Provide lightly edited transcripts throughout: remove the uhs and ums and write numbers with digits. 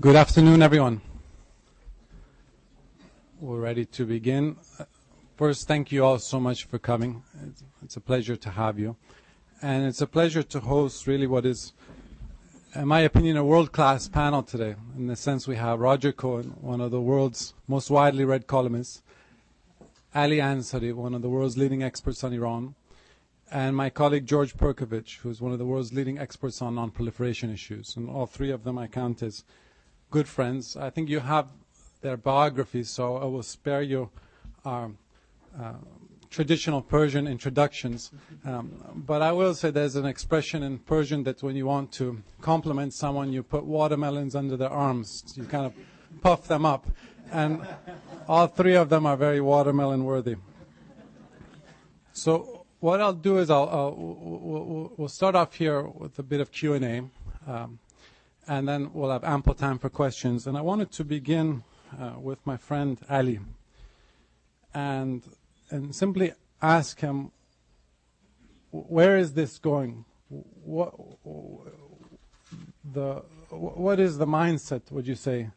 Good afternoon, everyone. We're ready to begin. First, thank you all so much for coming. It's a pleasure to have you. And it's a pleasure to host really what is, in my opinion, a world-class panel today. In the sense we have Roger Cohen, one of the world's most widely read columnists, Ali Ansari, one of the world's leading experts on Iran, and my colleague George Perkovich, who's one of the world's leading experts on non-proliferation issues. And all three of them I count as good friends. I think you have their biographies, so I will spare you traditional Persian introductions. But I will say there's an expression in Persian that when you want to compliment someone, you put watermelons under their arms. You kind of puff them up. And all three of them are very watermelon worthy. So what I'll do is we'll start off here with a bit of Q&A. And then we'll have ample time for questions. And I wanted to begin with my friend Ali, and simply ask him, where is this going? What is the mindset, would you say,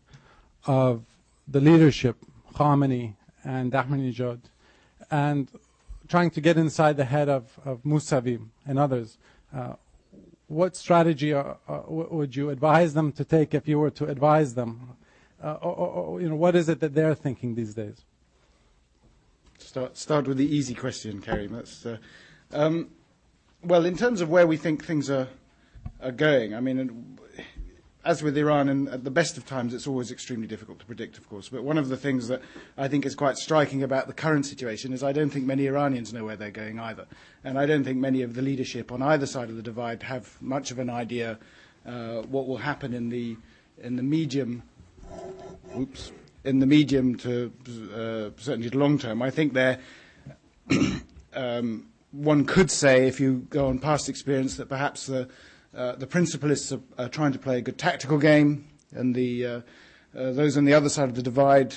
of the leadership, Khamenei and Ahmadinejad, and trying to get inside the head of Mousavi and others? What strategy would you advise them to take if you were to advise them? What is it that they're thinking these days? Start with the easy question, Karim. That's, well, in terms of where we think things are going, I mean, as with Iran, and at the best of times, it's always extremely difficult to predict, of course. But one of the things that I think is quite striking about the current situation is I don't think many Iranians know where they're going either. And I don't think many of the leadership on either side of the divide have much of an idea what will happen in the medium to certainly the long term. I think they're one could say, if you go on past experience, that perhaps the principalists are trying to play a good tactical game, and those on the other side of the divide,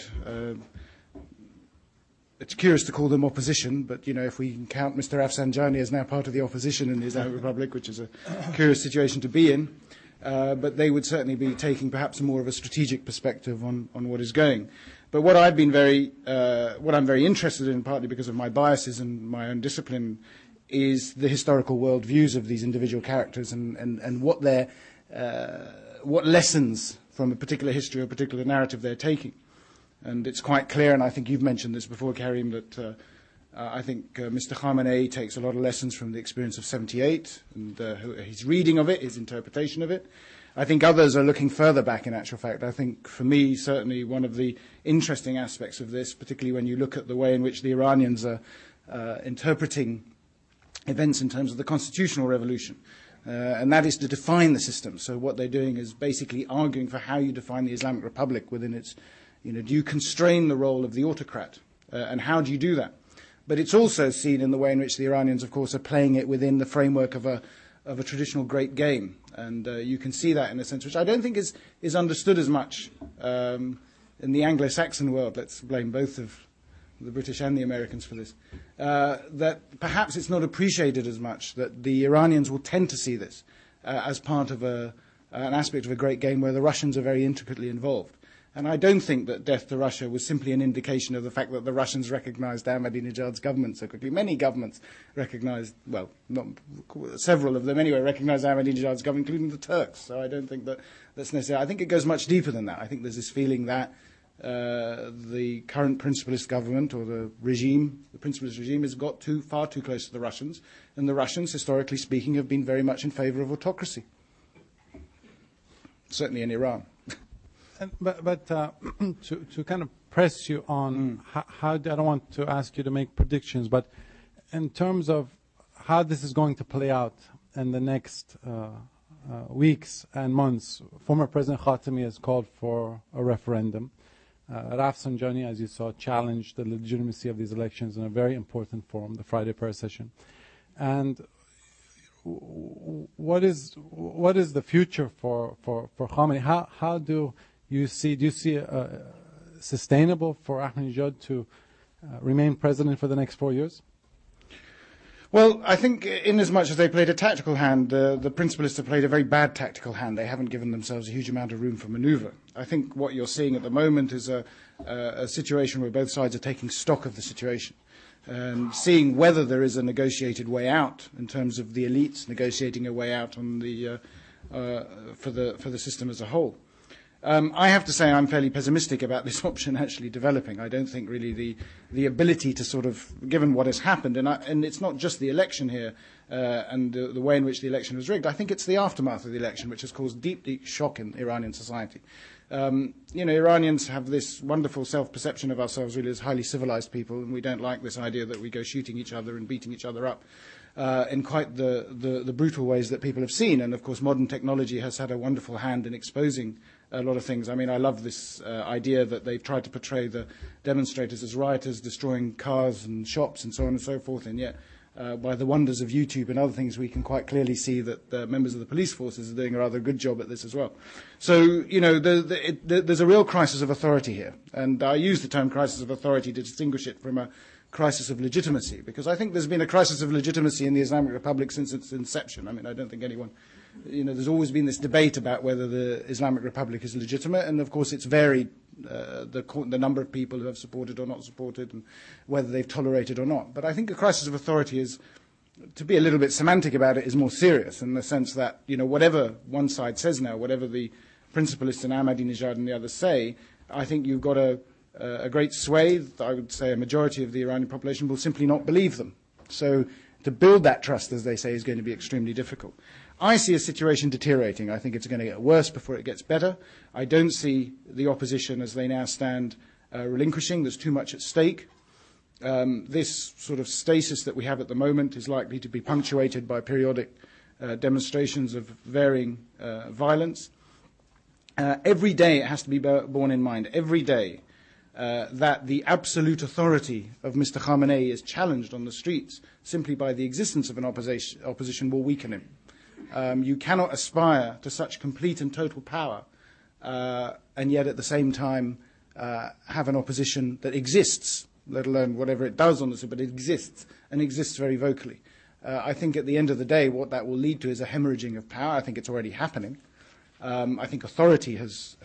it's curious to call them opposition, but if we can count Mr. Rafsanjani as now part of the opposition in the Islamic Republic, which is a curious situation to be in, but they would certainly be taking perhaps more of a strategic perspective on what is going. But what I'm very interested in, partly because of my biases and my own discipline, is the historical worldviews of these individual characters and what lessons from a particular history or a particular narrative they're taking. And it's quite clear, and I think you've mentioned this before, Karim, that I think Mr. Khamenei takes a lot of lessons from the experience of '78 and his reading of it, his interpretation of it. I think others are looking further back, in actual fact. I think, for me, certainly one of the interesting aspects of this, particularly when you look at the way in which the Iranians are interpreting events in terms of the constitutional revolution, and that is to define the system. So what they're doing is basically arguing for how you define the Islamic Republic within its, do you constrain the role of the autocrat, and how do you do that? But it's also seen in the way in which the Iranians, of course, are playing it within the framework of a traditional great game, and you can see that in a sense which I don't think is understood as much in the Anglo-Saxon world. Let's blame both of the British and the Americans for this, that perhaps it's not appreciated as much, that the Iranians will tend to see this as part of an aspect of a great game where the Russians are very intricately involved. And I don't think that death to Russia was simply an indication of the fact that the Russians recognized Ahmadinejad's government so quickly. Many governments recognized, well, not several of them anyway, recognized Ahmadinejad's government, including the Turks. So I don't think that's necessary. I think it goes much deeper than that. I think there's this feeling that the current principalist government, or the principalist regime, has got far too close to the Russians, and the Russians, historically speaking, have been very much in favor of autocracy, certainly in Iran. But to kind of press you on how, I don't want to ask you to make predictions, but in terms of how this is going to play out in the next weeks and months, former President Khatami has called for a referendum. Rafsanjani, as you saw, challenged the legitimacy of these elections in a very important forum, the Friday prayer session. And what is the future for Khamenei? How do you see sustainable for Ahmadinejad to remain president for the next 4 years? Well, I think in as much as they played a tactical hand, the principalists have played a very bad tactical hand. They haven't given themselves a huge amount of room for manoeuvre. I think what you're seeing at the moment is a situation where both sides are taking stock of the situation and seeing whether there is a negotiated way out in terms of the elites negotiating a way out on for the system as a whole. I have to say I'm fairly pessimistic about this option actually developing. I don't think really the ability to sort of, given what has happened, and it's not just the election here and the way in which the election was rigged. I think it's the aftermath of the election which has caused deep, deep shock in Iranian society. Iranians have this wonderful self-perception of ourselves really as highly civilized people, and we don't like this idea that we go shooting each other and beating each other up in quite the brutal ways that people have seen. And, of course, modern technology has had a wonderful hand in exposing a lot of things. I mean, I love this idea that they've tried to portray the demonstrators as rioters, destroying cars and shops and so on and so forth, and yet by the wonders of YouTube and other things, we can quite clearly see that members of the police forces are doing a rather good job at this as well. So, there's a real crisis of authority here. And I use the term crisis of authority to distinguish it from a crisis of legitimacy, because I think there's been a crisis of legitimacy in the Islamic Republic since its inception. I mean, I don't think anyone, there's always been this debate about whether the Islamic Republic is legitimate, and of course it's varied the number of people who have supported or not supported, and whether they've tolerated or not. But I think a crisis of authority is, to be a little bit semantic about it, is more serious in the sense that, whatever one side says now, whatever the principalists and Ahmadinejad and the others say, I think you've got a great swathe, I would say a majority of the Iranian population will simply not believe them. So to build that trust, as they say, is going to be extremely difficult. I see a situation deteriorating. I think it's going to get worse before it gets better. I don't see the opposition, as they now stand, relinquishing. There's too much at stake. This sort of stasis that we have at the moment is likely to be punctuated by periodic demonstrations of varying violence. Every day it has to be borne in mind, every day, that the absolute authority of Mr. Khamenei is challenged on the streets simply by the existence of an opposition will weaken him. You cannot aspire to such complete and total power and yet at the same time have an opposition that exists, let alone whatever it does on the street, but it exists, and exists very vocally. I think at the end of the day what that will lead to is a hemorrhaging of power. I think it's already happening. I think authority has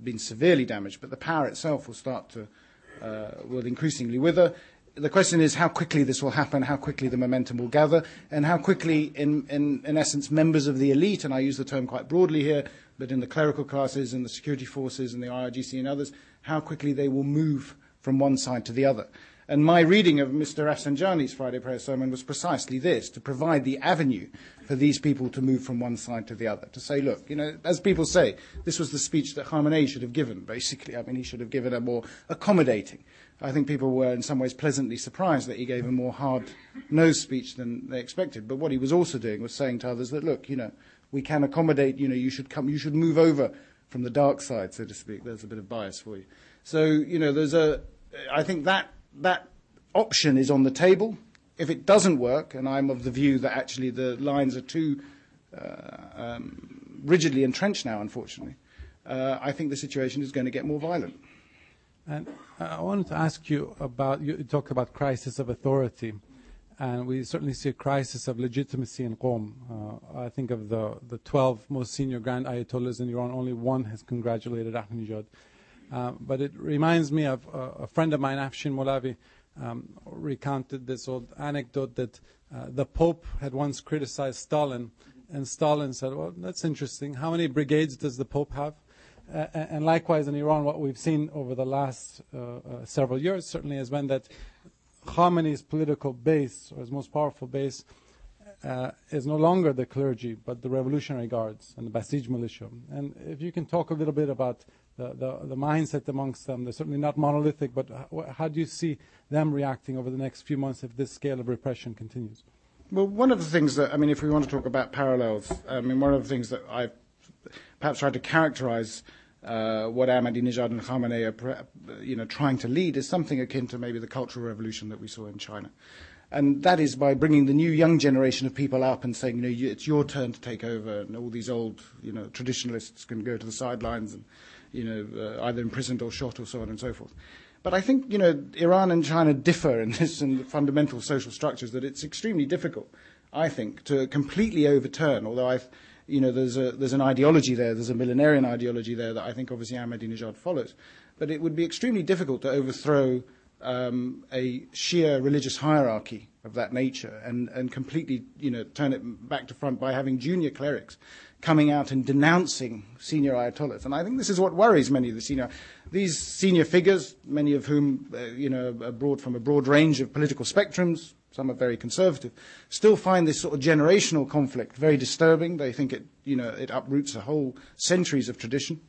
been severely damaged, but the power itself will increasingly wither. The question is how quickly this will happen, how quickly the momentum will gather, and how quickly, in essence, members of the elite, and I use the term quite broadly here, but in the clerical classes and the security forces and the IRGC and others, how quickly they will move from one side to the other. And my reading of Mr. Rafsanjani's Friday prayer sermon was precisely this, to provide the avenue for these people to move from one side to the other, to say, look, as people say, this was the speech that Khamenei should have given, basically. I mean, he should have given a more accommodating. I think people were in some ways pleasantly surprised that he gave a more hard-nosed speech than they expected. But what he was also doing was saying to others that, look, we can accommodate, you should move over from the dark side, so to speak. There's a bit of bias for you. So, I think that option is on the table. If it doesn't work, and I'm of the view that actually the lines are too rigidly entrenched now, unfortunately, I think the situation is going to get more violent. And I wanted to ask you about, you talk about crisis of authority, and we certainly see a crisis of legitimacy in Qom. I think of the 12 most senior grand ayatollahs in Iran, only one has congratulated Ahmadinejad. But it reminds me of a friend of mine, Afshin Molavi, recounted this old anecdote that the Pope had once criticized Stalin, and Stalin said, well, that's interesting. How many brigades does the Pope have? And likewise in Iran, what we've seen over the last several years certainly has been that Khamenei's political base, or his most powerful base, is no longer the clergy, but the Revolutionary Guards and the Basij militia. And if you can talk a little bit about the mindset amongst them, they're certainly not monolithic, but how do you see them reacting over the next few months if this scale of repression continues? Well, one of the things that, if we want to talk about parallels, one of the things that I've perhaps tried to characterize what Ahmadinejad and Khamenei are trying to lead is something akin to maybe the Cultural Revolution that we saw in China. And that is by bringing the new young generation of people up and saying, it's your turn to take over, and all these old, traditionalists can go to the sidelines and, either imprisoned or shot or so on and so forth. But I think, Iran and China differ in this and the fundamental social structures, that it's extremely difficult, I think, to completely overturn, although there's an ideology there, there's a millenarian ideology there that I think obviously Ahmadinejad follows. But it would be extremely difficult to overthrow a Shia religious hierarchy of that nature and completely, turn it back to front by having junior clerics coming out and denouncing senior ayatollahs. And I think this is what worries many of these senior figures, many of whom, are brought from a broad range of political spectrums. Some are very conservative, still find this sort of generational conflict very disturbing. They think it uproots a whole centuries of tradition.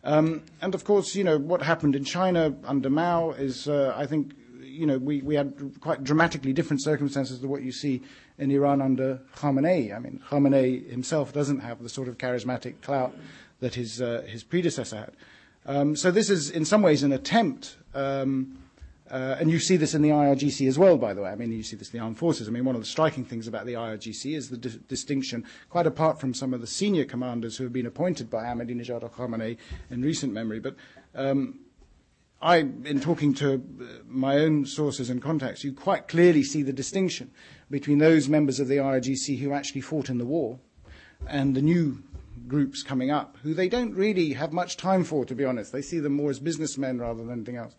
And of course, what happened in China under Mao is, I think, we had quite dramatically different circumstances to what you see in Iran under Khamenei. I mean, Khamenei himself doesn't have the sort of charismatic clout that his predecessor had. So this is, in some ways, an attempt, and you see this in the IRGC as well, by the way. I mean, you see this in the armed forces. I mean, one of the striking things about the IRGC is the distinction, quite apart from some of the senior commanders who have been appointed by Ahmadinejad or Khamenei in recent memory. But in talking to my own sources and contacts, you quite clearly see the distinction between those members of the IRGC who actually fought in the war and the new groups coming up, who they don't really have much time for, to be honest. They see them more as businessmen rather than anything else.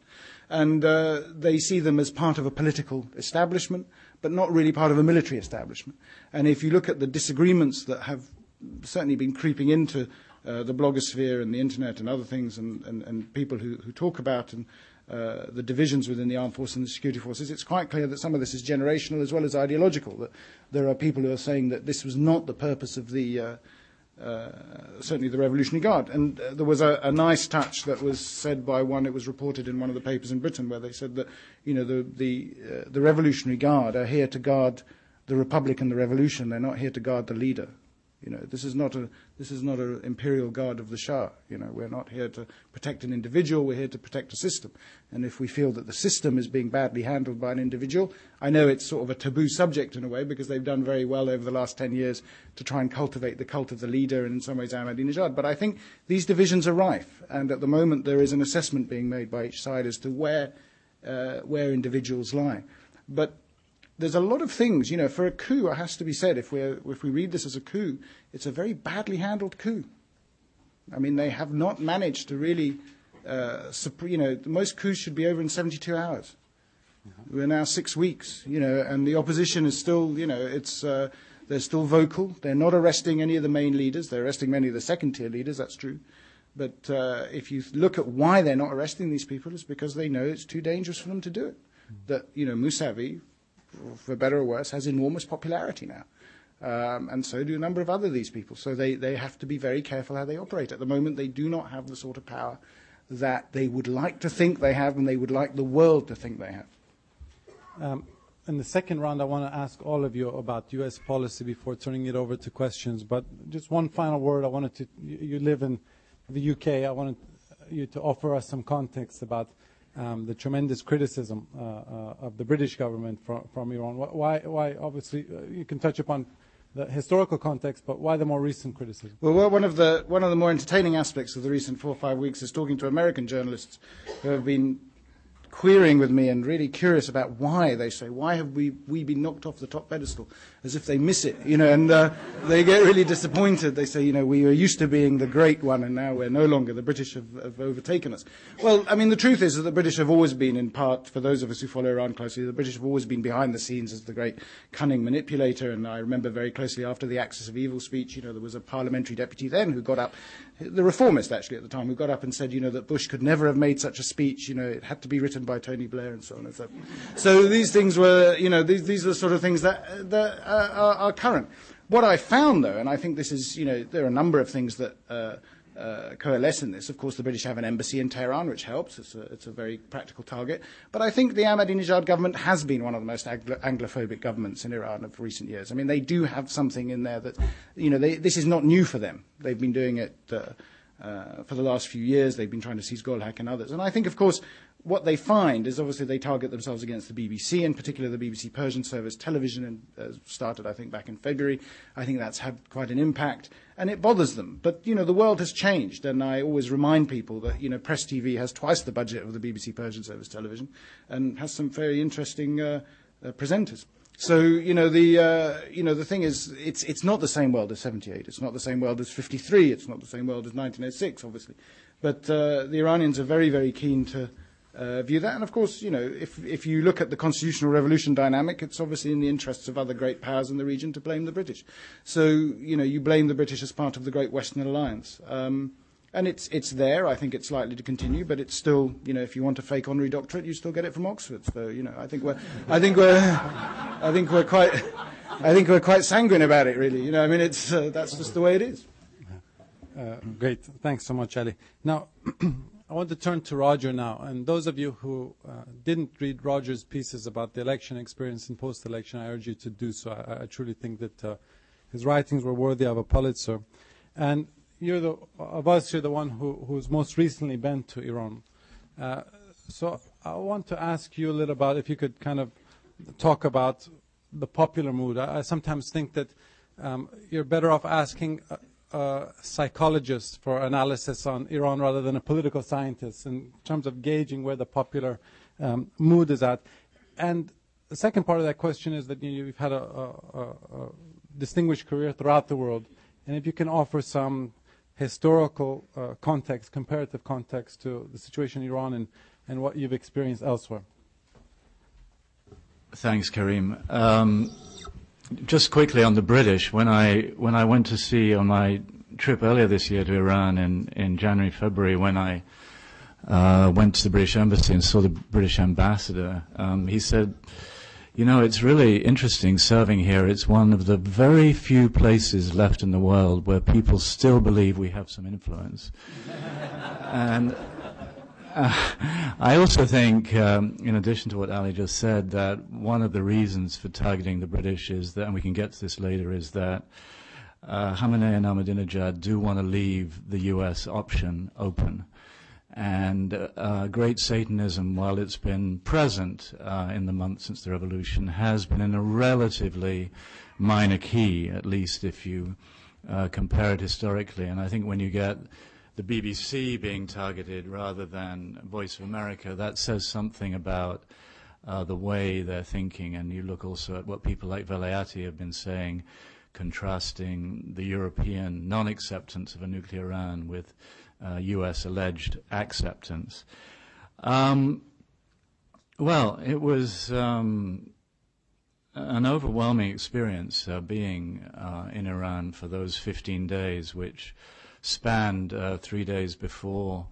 And they see them as part of a political establishment, but not really part of a military establishment. And if you look at the disagreements that have certainly been creeping into the blogosphere and the internet and other things, and people who talk about the divisions within the armed forces and the security forces, it's quite clear that some of this is generational as well as ideological, that there are people who are saying that this was not the purpose of certainly the Revolutionary Guard. And there was a nice touch that was said by one, it was reported in one of the papers in Britain, where they said that, the Revolutionary Guard are here to guard the Republic and the Revolution. They're not here to guard the leader. This is not an imperial guard of the Shah. We're not here to protect an individual. We're here to protect a system. And if we feel that the system is being badly handled by an individual, I know it's sort of a taboo subject in a way, because they've done very well over the last 10 years to try and cultivate the cult of the leader, and in some ways Ahmadinejad. But I think these divisions are rife, and at the moment there is an assessment being made by each side as to where individuals lie. But there's a lot of things, for a coup, it has to be said, if we read this as a coup, it's a very badly handled coup. I mean, they have not managed to really, most coups should be over in 72 hours. We're now 6 weeks, and the opposition is still, they're still vocal. They're not arresting any of the main leaders. They're arresting many of the second-tier leaders, that's true. But if you look at why they're not arresting these people, it's because they know it's too dangerous for them to do it. That, Mousavi, for better or worse, has enormous popularity now. And so do a number of other these people. So they have to be very careful how they operate. At the moment, they do not have the sort of power that they would like to think they have, and they would like the world to think they have. In the second round, I want to ask all of you about U.S. policy before turning it over to questions. But just one final word. You live in the UK. I wanted you to offer us some context about the tremendous criticism of the British government from Iran. Why? Obviously, you can touch upon the historical context, but why the more recent criticism? Well, one of the more entertaining aspects of the recent 4 or 5 weeks is talking to American journalists who have been querying with me and really curious about why, they say, why have we been knocked off the top pedestal, as if they miss it, and they get really disappointed. They say, we were used to being the great one, and now we're no longer. The British have overtaken us. Well, I mean, the truth is that the British have always been, in part, for those of us who follow Iran closely, the British have always been behind the scenes as the great cunning manipulator. And I remember very closely after the Axis of Evil speech, there was a parliamentary deputy then who got up, the reformist actually at the time, who got up and said, that Bush could never have made such a speech, it had to be written by Tony Blair and so on and so forth. So these things were, these are the sort of things that are current. What I found, though, and I think this is, there are a number of things that coalesce in this. Of course, the British have an embassy in Tehran, which helps. It's a very practical target. But I think the Ahmadinejad government has been one of the most Anglophobic governments in Iran of recent years. I mean, they do have something in there that, this is not new for them. They've been doing it for the last few years. They've been trying to seize Golhak and others. And I think, of course, what they find is obviously they target themselves against the BBC, in particular the BBC Persian service television, and started, I think, back in February. I think that's had quite an impact, and it bothers them. But, the world has changed, and I always remind people that, Press TV has twice the budget of the BBC Persian service television and has some very interesting presenters. So, the thing is, it's not the same world as 78. It's not the same world as 53. It's not the same world as 1906, obviously. But the Iranians are very, very keen to view that. And, of course, if you look at the constitutional revolution dynamic, it's obviously in the interests of other great powers in the region to blame the British. So, you blame the British as part of the Great Western Alliance. And it's there. I think it's likely to continue, but it's still, if you want a fake honorary doctorate, you still get it from Oxford. So, I think we're quite sanguine about it, really. It's that's just the way it is. Great. Thanks so much, Ali. Now, I want to turn to Roger now. And those of you who didn't read Roger's pieces about the election experience and post-election, I urge you to do so. I truly think that his writings were worthy of a Pulitzer. And you're the one who's most recently been to Iran. So I want to ask you a little about, if you could kind of talk about the popular mood. I sometimes think that you're better off asking a psychologist for analysis on Iran rather than a political scientist in terms of gauging where the popular mood is at. And the second part of that question is that you've had a distinguished career throughout the world. And if you can offer some historical context, comparative context to the situation in Iran and what you've experienced elsewhere. Thanks, Karim. Just quickly on the British, when I went to see on my trip earlier this year to Iran in January, February, when I went to the British Embassy and saw the British ambassador, he said, it's really interesting serving here. It's one of the very few places left in the world where people still believe we have some influence. And I also think, in addition to what Ali just said, that one of the reasons for targeting the British is that, and we can get to this later, is that Khamenei and Ahmadinejad do want to leave the U.S. option open. And great Satanism, while it's been present in the months since the revolution, has been in a relatively minor key, at least if you compare it historically. And I think when you get the BBC being targeted rather than Voice of America, that says something about the way they're thinking. And you look also at what people like Velayati have been saying, contrasting the European non-acceptance of a nuclear Iran with U.S. alleged acceptance. Well, it was an overwhelming experience being in Iran for those 15 days, which spanned 3 days before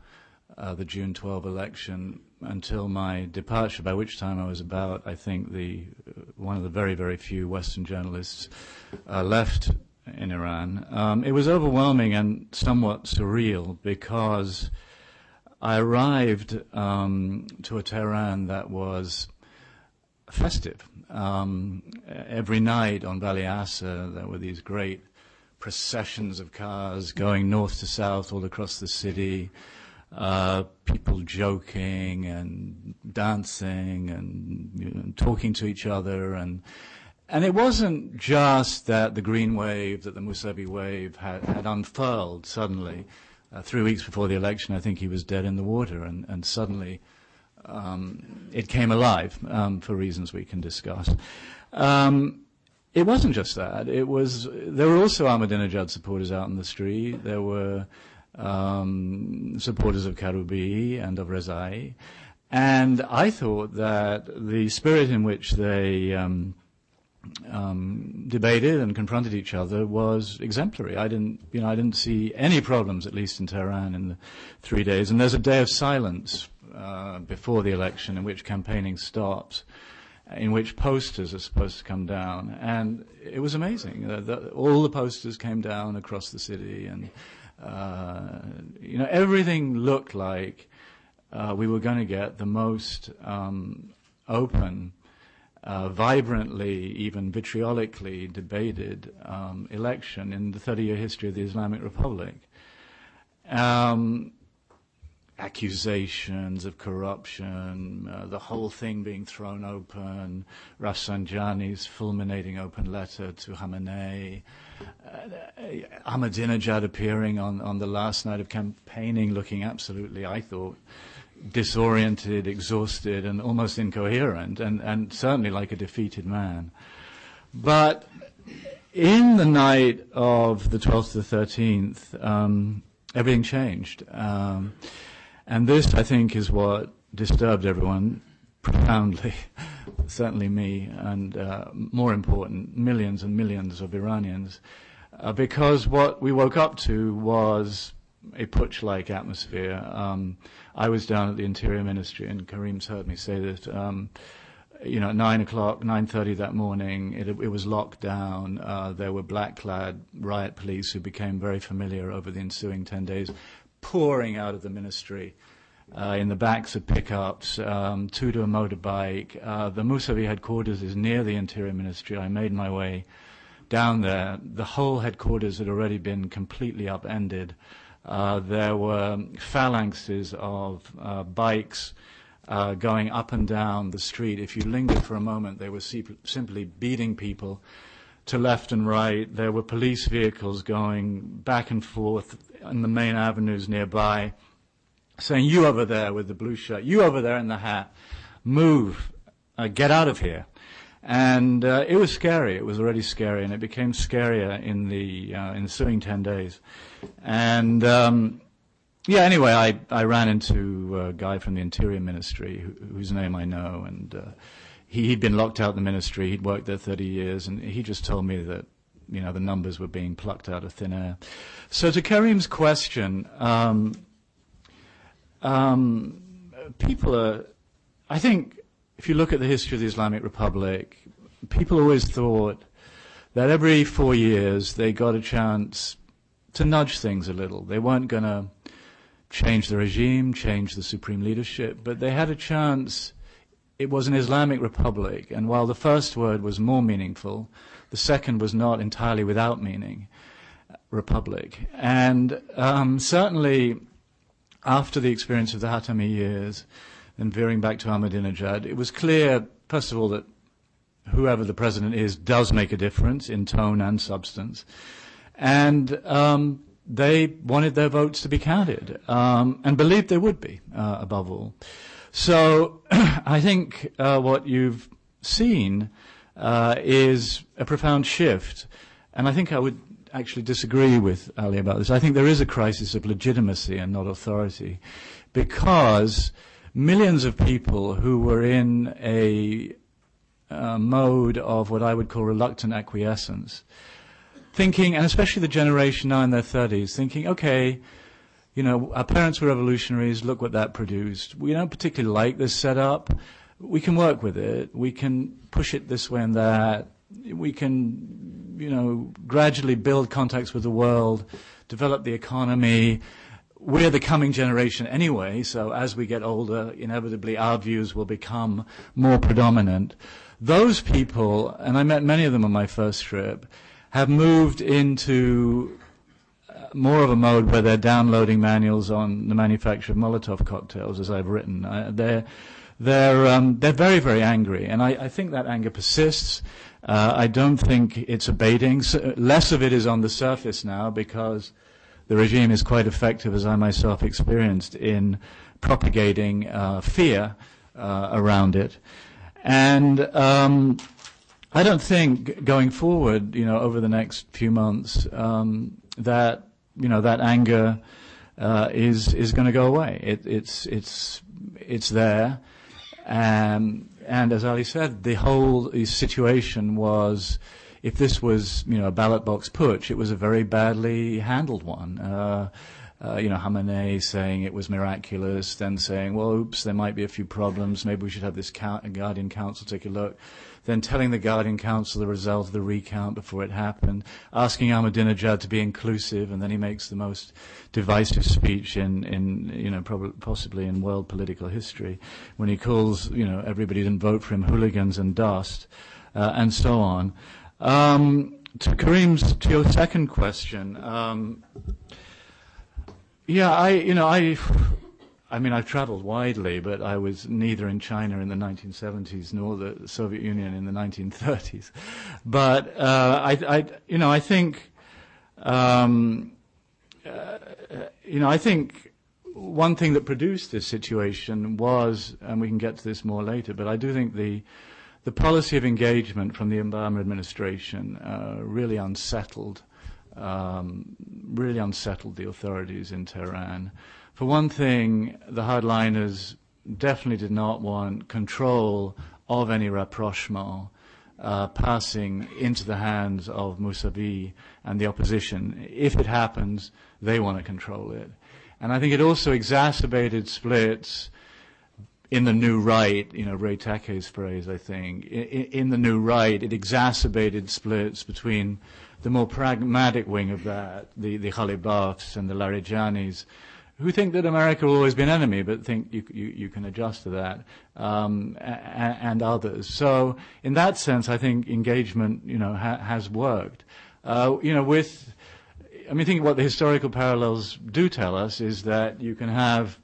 the June 12 election until my departure, by which time I was about, I think, one of the very, very few Western journalists left in Iran. It was overwhelming and somewhat surreal because I arrived to a Tehran that was festive. Every night on Bali Asa there were these great processions of cars going north to south all across the city, people joking and dancing and talking to each other, and it wasn't just that the green wave, that the Mousavi wave had unfurled suddenly. 3 weeks before the election, I think he was dead in the water, and suddenly it came alive for reasons we can discuss. It wasn't just that. There were also Ahmadinejad supporters out in the street. There were supporters of Karoubi and of Rezai. And I thought that the spirit in which they debated and confronted each other was exemplary. I didn't see any problems, at least in Tehran, in the 3 days. And there's a day of silence before the election in which campaigning stops, in which posters are supposed to come down. And it was amazing. All the posters came down across the city, and everything looked like we were going to get the most open, vibrantly, even vitriolically debated election in the 30-year history of the Islamic Republic. accusations of corruption, the whole thing being thrown open, Rafsanjani's fulminating open letter to Khamenei, Ahmadinejad appearing on the last night of campaigning looking absolutely, I thought, disoriented, exhausted, and almost incoherent, and certainly like a defeated man. But in the night of the 12th to the 13th, everything changed. And this, I think, is what disturbed everyone profoundly, certainly me, and more important, millions and millions of Iranians, because what we woke up to was a putsch-like atmosphere. I was down at the Interior Ministry, and Karim's heard me say that, at 9 o'clock, 9:30 that morning, it was locked down. There were black-clad riot police who became very familiar over the ensuing 10 days, pouring out of the ministry in the backs of pickups, two to a motorbike. The Mousavi headquarters is near the Interior Ministry. I made my way down there. The whole headquarters had already been completely upended. There were phalanxes of bikes going up and down the street. If you lingered for a moment, they were simply beating people to left and right. There were police vehicles going back and forth in the main avenues nearby, saying, "You over there with the blue shirt, you over there in the hat, move, get out of here." And it was scary. It was already scary, and it became scarier in the ensuing 10 days. And anyway, I ran into a guy from the Interior Ministry whose name I know, and he'd been locked out of the ministry. He'd worked there 30 years, and he just told me that, the numbers were being plucked out of thin air. So to Karim's question, people are, I think, if you look at the history of the Islamic Republic, people always thought that every 4 years they got a chance to nudge things a little. They weren't going to change the regime, change the supreme leadership, but they had a chance. It was an Islamic Republic, and while the first word was more meaningful, the second was not entirely without meaning, republic. And certainly after the experience of the Khatami years, and veering back to Ahmadinejad, it was clear, first of all, that whoever the president is does make a difference in tone and substance. And they wanted their votes to be counted, and believed they would be, above all. So I think what you've seen is a profound shift. And I think I would actually disagree with Ali about this. I think there is a crisis of legitimacy and not authority, because millions of people who were in a mode of what I would call reluctant acquiescence, thinking, and especially the generation now in their 30s, thinking, okay, our parents were revolutionaries, look what that produced. We don't particularly like this setup. We can work with it. We can push it this way and that. We can, gradually build contacts with the world, develop the economy. We're the coming generation anyway, so as we get older, inevitably our views will become more predominant. Those people, and I met many of them on my first trip, have moved into more of a mode where they're downloading manuals on the manufacture of Molotov cocktails, as I've written. They're very, very angry, and I think that anger persists. I don't think it's abating. Less of it is on the surface now, because the regime is quite effective, as I myself experienced, in propagating fear around it. And I don't think going forward, over the next few months, that that anger is going to go away. It's there, and as Ali said, the whole situation was, if this was a ballot box putsch, it was a very badly handled one. Khamenei saying it was miraculous, then saying, well, oops, there might be a few problems, maybe we should have this Guardian Council take a look, then telling the Guardian Council the result of the recount before it happened, asking Ahmadinejad to be inclusive, and then he makes the most divisive speech in possibly in world political history, when he calls, everybody who didn't vote for him hooligans and dust, and so on. To your second question, I I mean, I've traveled widely, but I was neither in China in the 1970s nor the Soviet Union in the 1930s. But I think, I think one thing that produced this situation was, and we can get to this more later, but I do think the policy of engagement from the Obama administration really unsettled the authorities in Tehran. For one thing, the hardliners definitely did not want control of any rapprochement passing into the hands of Mousavi and the opposition. If it happens, they want to control it. And I think it also exacerbated splits in the new right, Ray Take's phrase, I think. In the new right, it exacerbated splits between the more pragmatic wing of that, the Ghalibafs and the Larijanis, who think that America will always be an enemy, but think you can adjust to that, and others. So in that sense, I think engagement, has worked. Think what the historical parallels do tell us is that you can have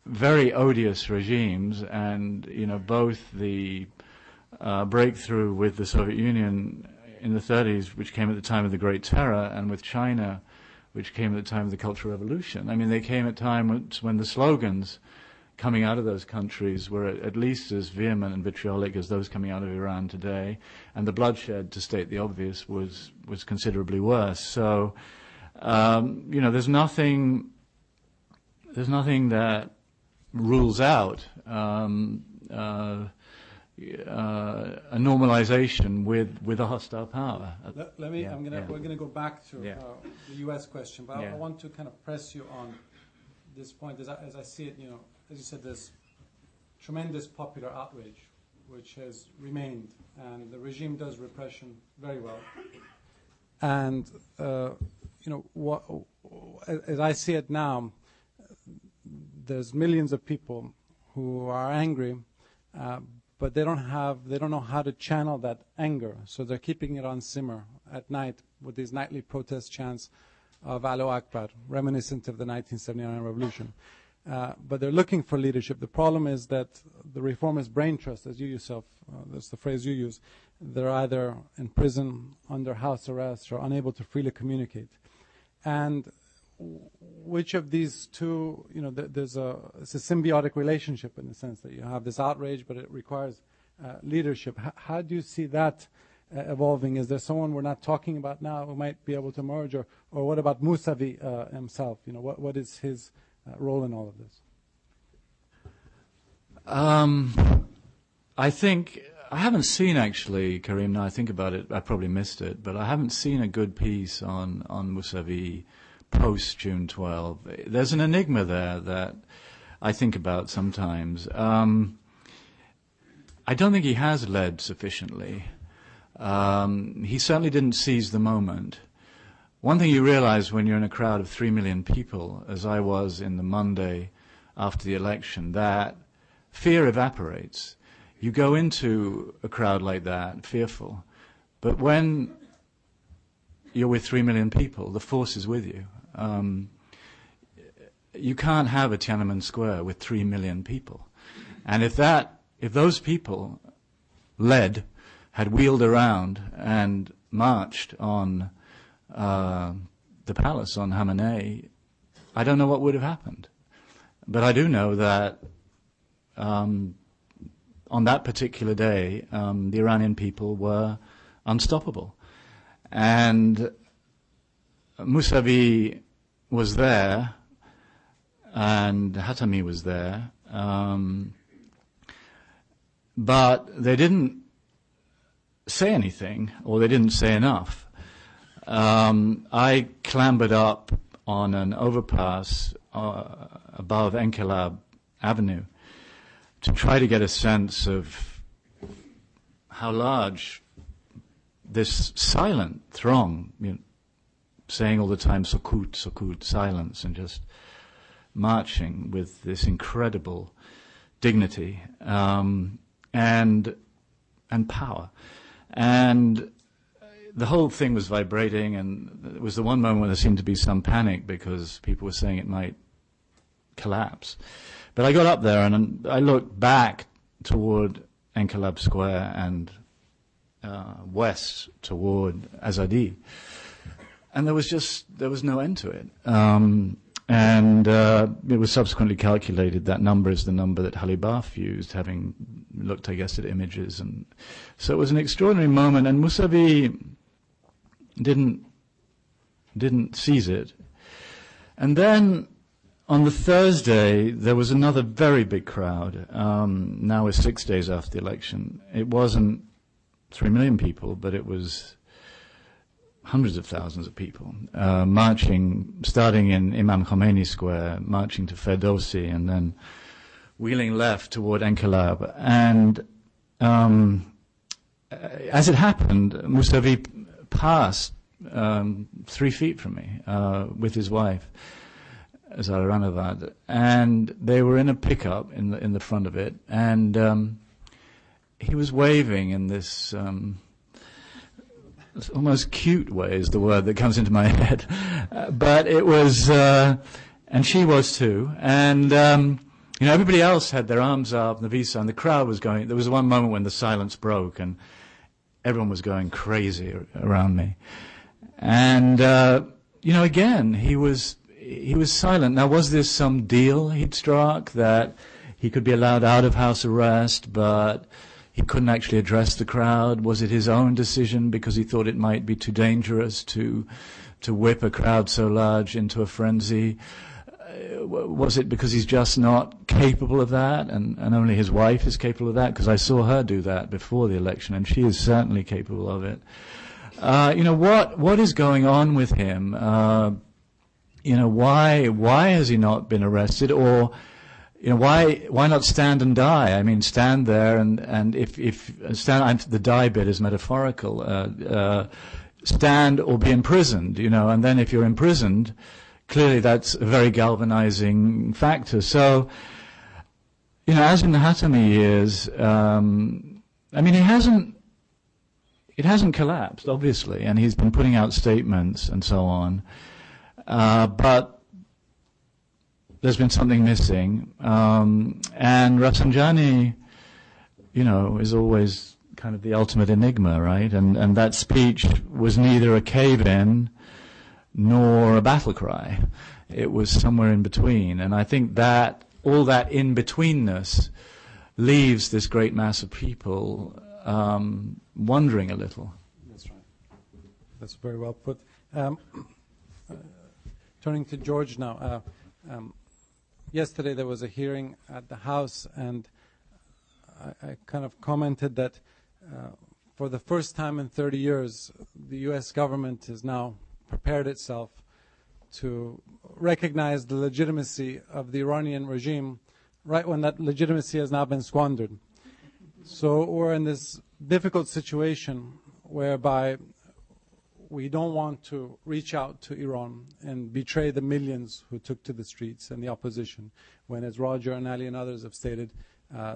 very odious regimes, and both the breakthrough with the Soviet Union in the 30s, which came at the time of the Great Terror, and with China, which came at the time of the Cultural Revolution. I mean, they came at times when the slogans coming out of those countries were at least as vehement and vitriolic as those coming out of Iran today, and the bloodshed, to state the obvious, was considerably worse. So, there's nothing that rules out a normalization with a hostile power. We're gonna go back to the U.S. question, but Yeah. I want to kind of press you on this point as I see it. As you said, there's tremendous popular outrage, which has remained, and the regime does repression very well. And as I see it now, there's millions of people who are angry. But they don't know how to channel that anger, so they're keeping it on simmer at night with these nightly protest chants of Allahu Akbar, reminiscent of the 1979 revolution. But they're looking for leadership. The problem is that the reformist brain trust, as you yourself, that's the phrase you use, they're either in prison, under house arrest, or unable to freely communicate. And which of these two, it's a symbiotic relationship in the sense that you have this outrage, but it requires leadership. How do you see that evolving? Is there someone we're not talking about now who might be able to emerge, or what about Mousavi himself? What is his role in all of this? I think I haven't seen, actually, Karim. Now I think about it, I probably missed it, but I haven't seen a good piece on Mousavi post June 12. There's an enigma there that I think about sometimes. I don't think he has led sufficiently. He certainly didn't seize the moment. One thing you realize when you're in a crowd of 3 million people, as I was in the Monday after the election, that fear evaporates. You go into a crowd like that fearful, but when you're with 3 million people, the force is with you. You can't have a Tiananmen Square with 3 million people. And if those people had wheeled around and marched on the palace on Khamenei, I don't know what would have happened. But I do know that on that particular day, the Iranian people were unstoppable. And Mousavi was there, and Khatami was there, but they didn't say anything, or they didn't say enough. I clambered up on an overpass above Enkelab Avenue to try to get a sense of how large this silent throng, saying all the time, Sukut, Sukut, silence, and just marching with this incredible dignity and power. And the whole thing was vibrating, and it was the one moment when there seemed to be some panic because people were saying it might collapse. But I got up there and I looked back toward Enqilab Square and west toward Azadi, and there was no end to it. And it was subsequently calculated that number is the number that Halibaf used, having looked, I guess, at images. And so it was an extraordinary moment, and Mousavi didn't seize it. And then on the Thursday, there was another very big crowd. Now we're 6 days after the election. It wasn't 3 million people, but it was hundreds of thousands of people marching, starting in Imam Khomeini Square, marching to Ferdowsi, and then wheeling left toward Enqilab. And as it happened, Mousavi passed 3 feet from me with his wife, Zaharanavad, and they were in a pickup in the front of it, and he was waving in this almost cute way is the word that comes into my head, but it was, and she was too, and everybody else had their arms up, Navisa, and the crowd was going. There was one moment when the silence broke, and everyone was going crazy around me, and again he was silent. Now, was this some deal he'd struck that he could be allowed out of house arrest, but he couldn't actually address the crowd? Was it his own decision because he thought it might be too dangerous to whip a crowd so large into a frenzy? Was it because he's just not capable of that, and only his wife is capable of that? Because I saw her do that before the election, and she is certainly capable of it. What is going on with him? Why has he not been arrested? Or why not stand and die? I mean, stand there and if stand, the die bit is metaphorical. Stand or be imprisoned, and then if you're imprisoned, clearly that's a very galvanizing factor. So, as in the Khatami years, it hasn't collapsed, obviously, and he's been putting out statements and so on, but there's been something missing, and Rafsanjani, is always kind of the ultimate enigma, right? And that speech was neither a cave-in nor a battle cry. It was somewhere in between, and I think that all that in-betweenness leaves this great mass of people wondering a little. That's right. That's very well put. Turning to George now. Yesterday there was a hearing at the House, and I kind of commented that for the first time in 30 years, the U.S. government has now prepared itself to recognize the legitimacy of the Iranian regime right when that legitimacy has now been squandered. So we're in this difficult situation whereby we don't want to reach out to Iran and betray the millions who took to the streets and the opposition, when, as Roger and Ali and others have stated,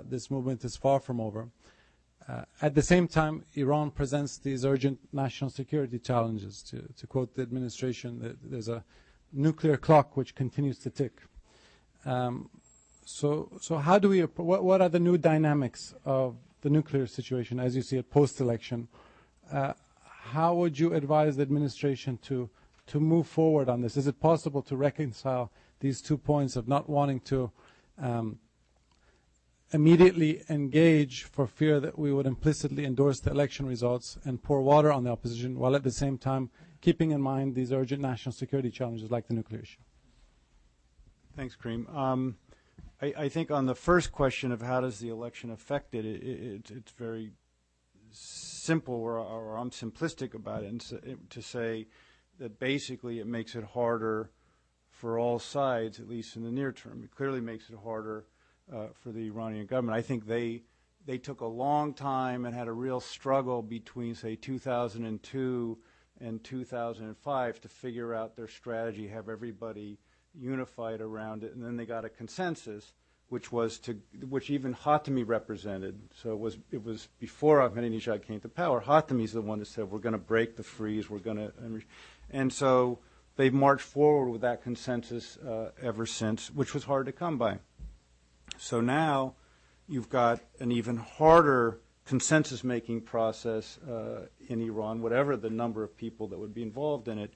this movement is far from over. At the same time, Iran presents these urgent national security challenges. To quote the administration, there's a nuclear clock which continues to tick. So how do we, what are the new dynamics of the nuclear situation as you see it post-election? How would you advise the administration to move forward on this? Is it possible to reconcile these 2 points of not wanting to immediately engage for fear that we would implicitly endorse the election results and pour water on the opposition, while at the same time keeping in mind these urgent national security challenges like the nuclear issue? Thanks, Kareem. I think on the first question of how does the election affect it, it's very simple, or I'm simplistic about it, and to say that basically it makes it harder for all sides, at least in the near term. It clearly makes it harder for the Iranian government. I think they took a long time and had a real struggle between, say, 2002 and 2005 to figure out their strategy, have everybody unified around it, and then they got a consensus, which even Khatami represented. So it was before Ahmadinejad came to power. Khatami's the one that said, we're going to break the freeze, and so they've marched forward with that consensus ever since, which was hard to come by. So now you've got an even harder consensus-making process in Iran, whatever the number of people that would be involved in it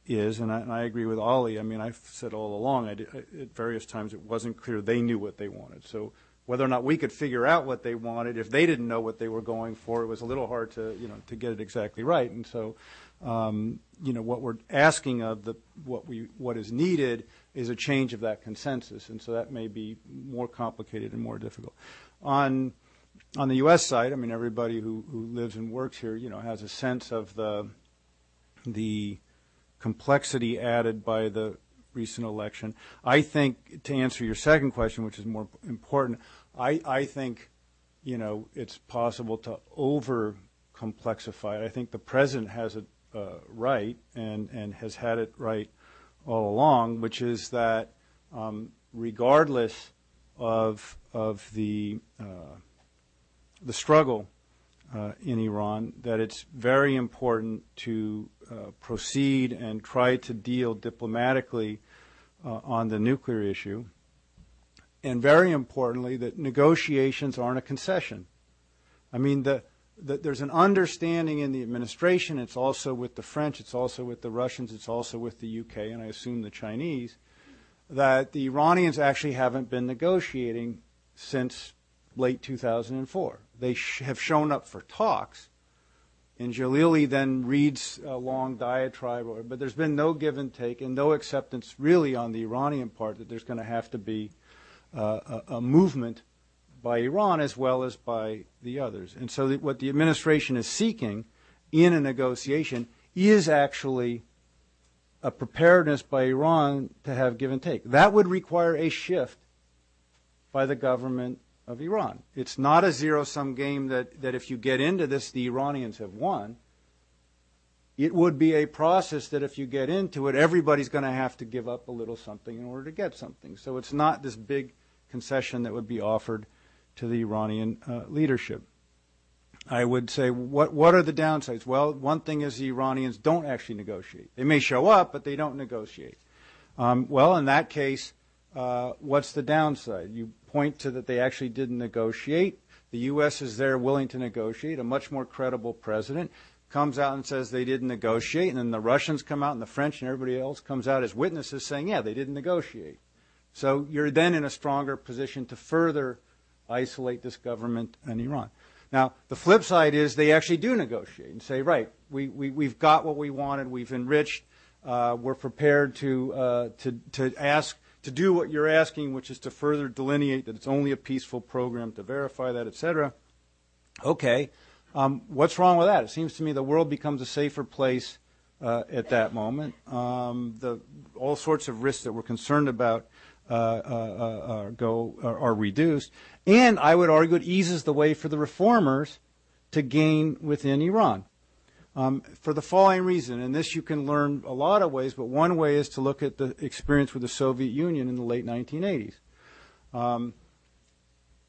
is. And I agree with Ali. I mean, I've said all along, at various times it wasn't clear they knew what they wanted. So whether or not we could figure out what they wanted, if they didn't know what they were going for, it was a little hard to, to get it exactly right. And so, what we're asking of what is needed is a change of that consensus. And so that may be more complicated and more difficult. On the U.S. side, I mean, everybody who lives and works here, has a sense of the complexity added by the recent election. I think, to answer your second question, which is more important, I think, it's possible to over-complexify it. I think the president has it right and has had it right all along, which is that regardless of the struggle in Iran, that it's very important to proceed and try to deal diplomatically on the nuclear issue, and very importantly, that negotiations aren't a concession. I mean, there's an understanding in the administration, it's also with the French, it's also with the Russians, it's also with the UK, and I assume the Chinese, that the Iranians actually haven't been negotiating since late 2004. They have shown up for talks, and Jalili then reads a long diatribe, but there's been no give and take and no acceptance really on the Iranian part that there's going to have to be a movement by Iran as well as by the others. And so what the administration is seeking in a negotiation is actually a preparedness by Iran to have give and take. That would require a shift by the government of Iran. It's not a zero-sum game that if you get into this, the Iranians have won. It would be a process that if you get into it, everybody's going to have to give up a little something in order to get something. So it's not this big concession that would be offered to the Iranian leadership. I would say, what are the downsides? Well, one thing is the Iranians don't actually negotiate. They may show up, but they don't negotiate. Well, in that case, what's the downside? You point to that they actually didn't negotiate. The U.S. is there willing to negotiate. A much more credible president comes out and says they didn't negotiate, and then the Russians come out and the French and everybody else comes out as witnesses saying, yeah, they didn't negotiate. So you're then in a stronger position to further isolate this government and Iran. Now, the flip side is they actually do negotiate and say, right, we've got what we wanted, we've enriched, we're prepared to ask, to do what you're asking, which is to further delineate that it's only a peaceful program, to verify that, etc. Okay, what's wrong with that? It seems to me the world becomes a safer place at that moment. All sorts of risks that we're concerned about are reduced, and I would argue it eases the way for the reformers to gain within Iran. For the following reason, and this you can learn a lot of ways, but one way is to look at the experience with the Soviet Union in the late 1980s.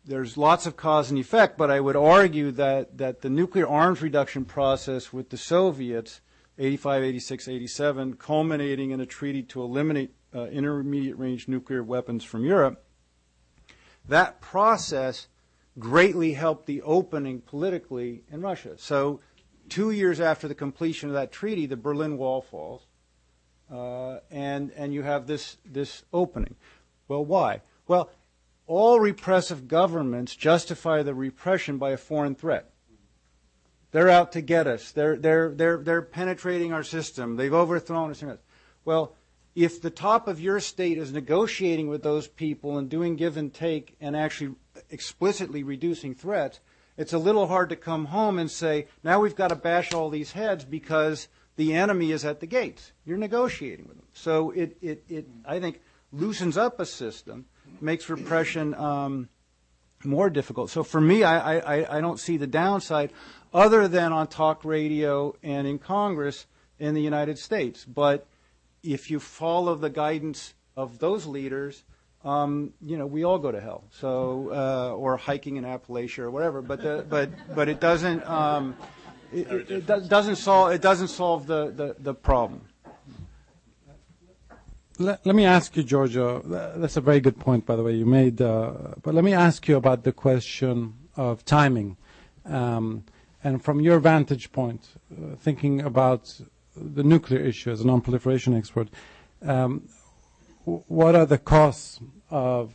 There's lots of cause and effect, but I would argue that the nuclear arms reduction process with the Soviets, 85, 86, 87, culminating in a treaty to eliminate intermediate-range nuclear weapons from Europe, that process greatly helped the opening politically in Russia. So 2 years after the completion of that treaty, the Berlin Wall falls, and you have this opening. Well, why? Well, all repressive governments justify the repression by a foreign threat. They're out to get us. They're penetrating our system. They've overthrown us. Well, if the top of your state is negotiating with those people and doing give and take and actually explicitly reducing threats, it's a little hard to come home and say, now we've got to bash all these heads because the enemy is at the gates. You're negotiating with them. So it I think, loosens up a system, makes repression more difficult. So for me, I don't see the downside other than on talk radio and in Congress in the United States. But if you follow the guidance of those leaders, we all go to hell. So, or hiking in Appalachia or whatever. But it doesn't it doesn't solve the problem. let me ask you, Giorgio, that's a very good point, by the way, you made, but let me ask you about the question of timing. And from your vantage point, thinking about the nuclear issue as a non-proliferation expert, what are the costs of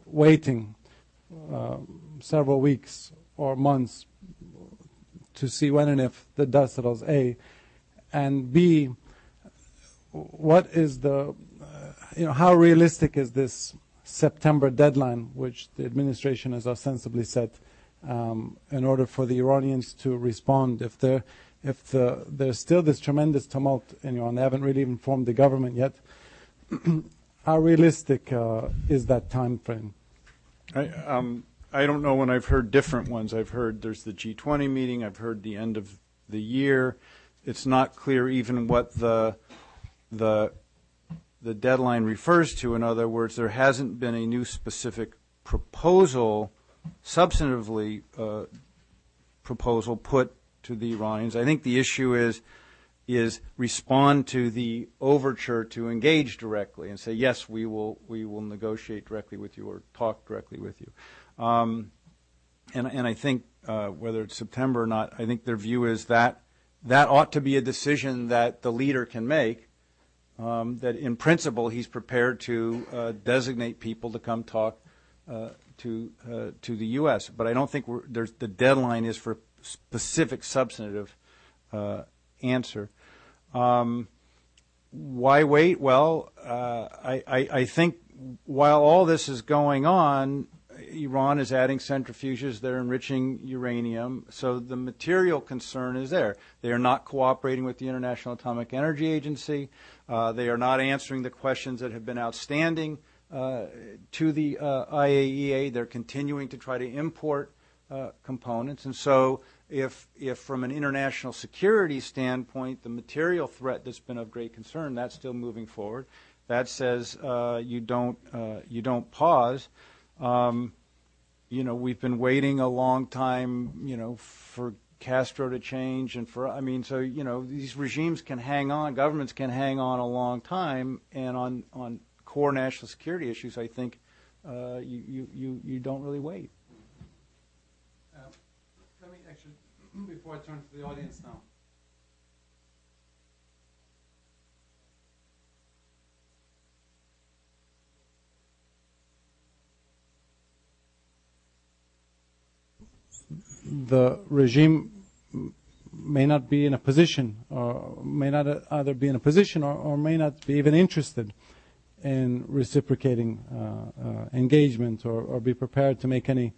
waiting several weeks or months to see when and if the dust settles, A, and B, what is the, how realistic is this September deadline, which the administration has ostensibly set, in order for the Iranians to respond? If there's still this tremendous tumult in Iran, they haven't really even formed the government yet, how realistic is that time frame? I don't know when I've heard different ones. I've heard there's the G20 meeting. I've heard the end of the year. It's not clear even what the deadline refers to. In other words, there hasn't been a new specific proposal, substantively proposal put to the Iranians. I think the issue is respond to the overture to engage directly and say, yes, we will negotiate directly with you or talk directly with you. And I think whether it's September or not, I think their view is that ought to be a decision that the leader can make, that in principle he's prepared to designate people to come talk to the U.S. But I don't think the deadline is for specific substantive answer. Why wait? Well, I think while all this is going on, Iran is adding centrifuges. They're enriching uranium. So the material concern is there. They are not cooperating with the International Atomic Energy Agency. They are not answering the questions that have been outstanding to the IAEA. They're continuing to try to import components. And so if from an international security standpoint, the material threat that's been of great concern, that's still moving forward. That says you don't pause. We've been waiting a long time, for Castro to change and these regimes can hang on, governments can hang on a long time, and on core national security issues, I think you don't really wait. Let me actually, before I turn to the audience now. The regime may not be in a position, or may not either be in a position or may not be even interested in reciprocating engagement or be prepared to make any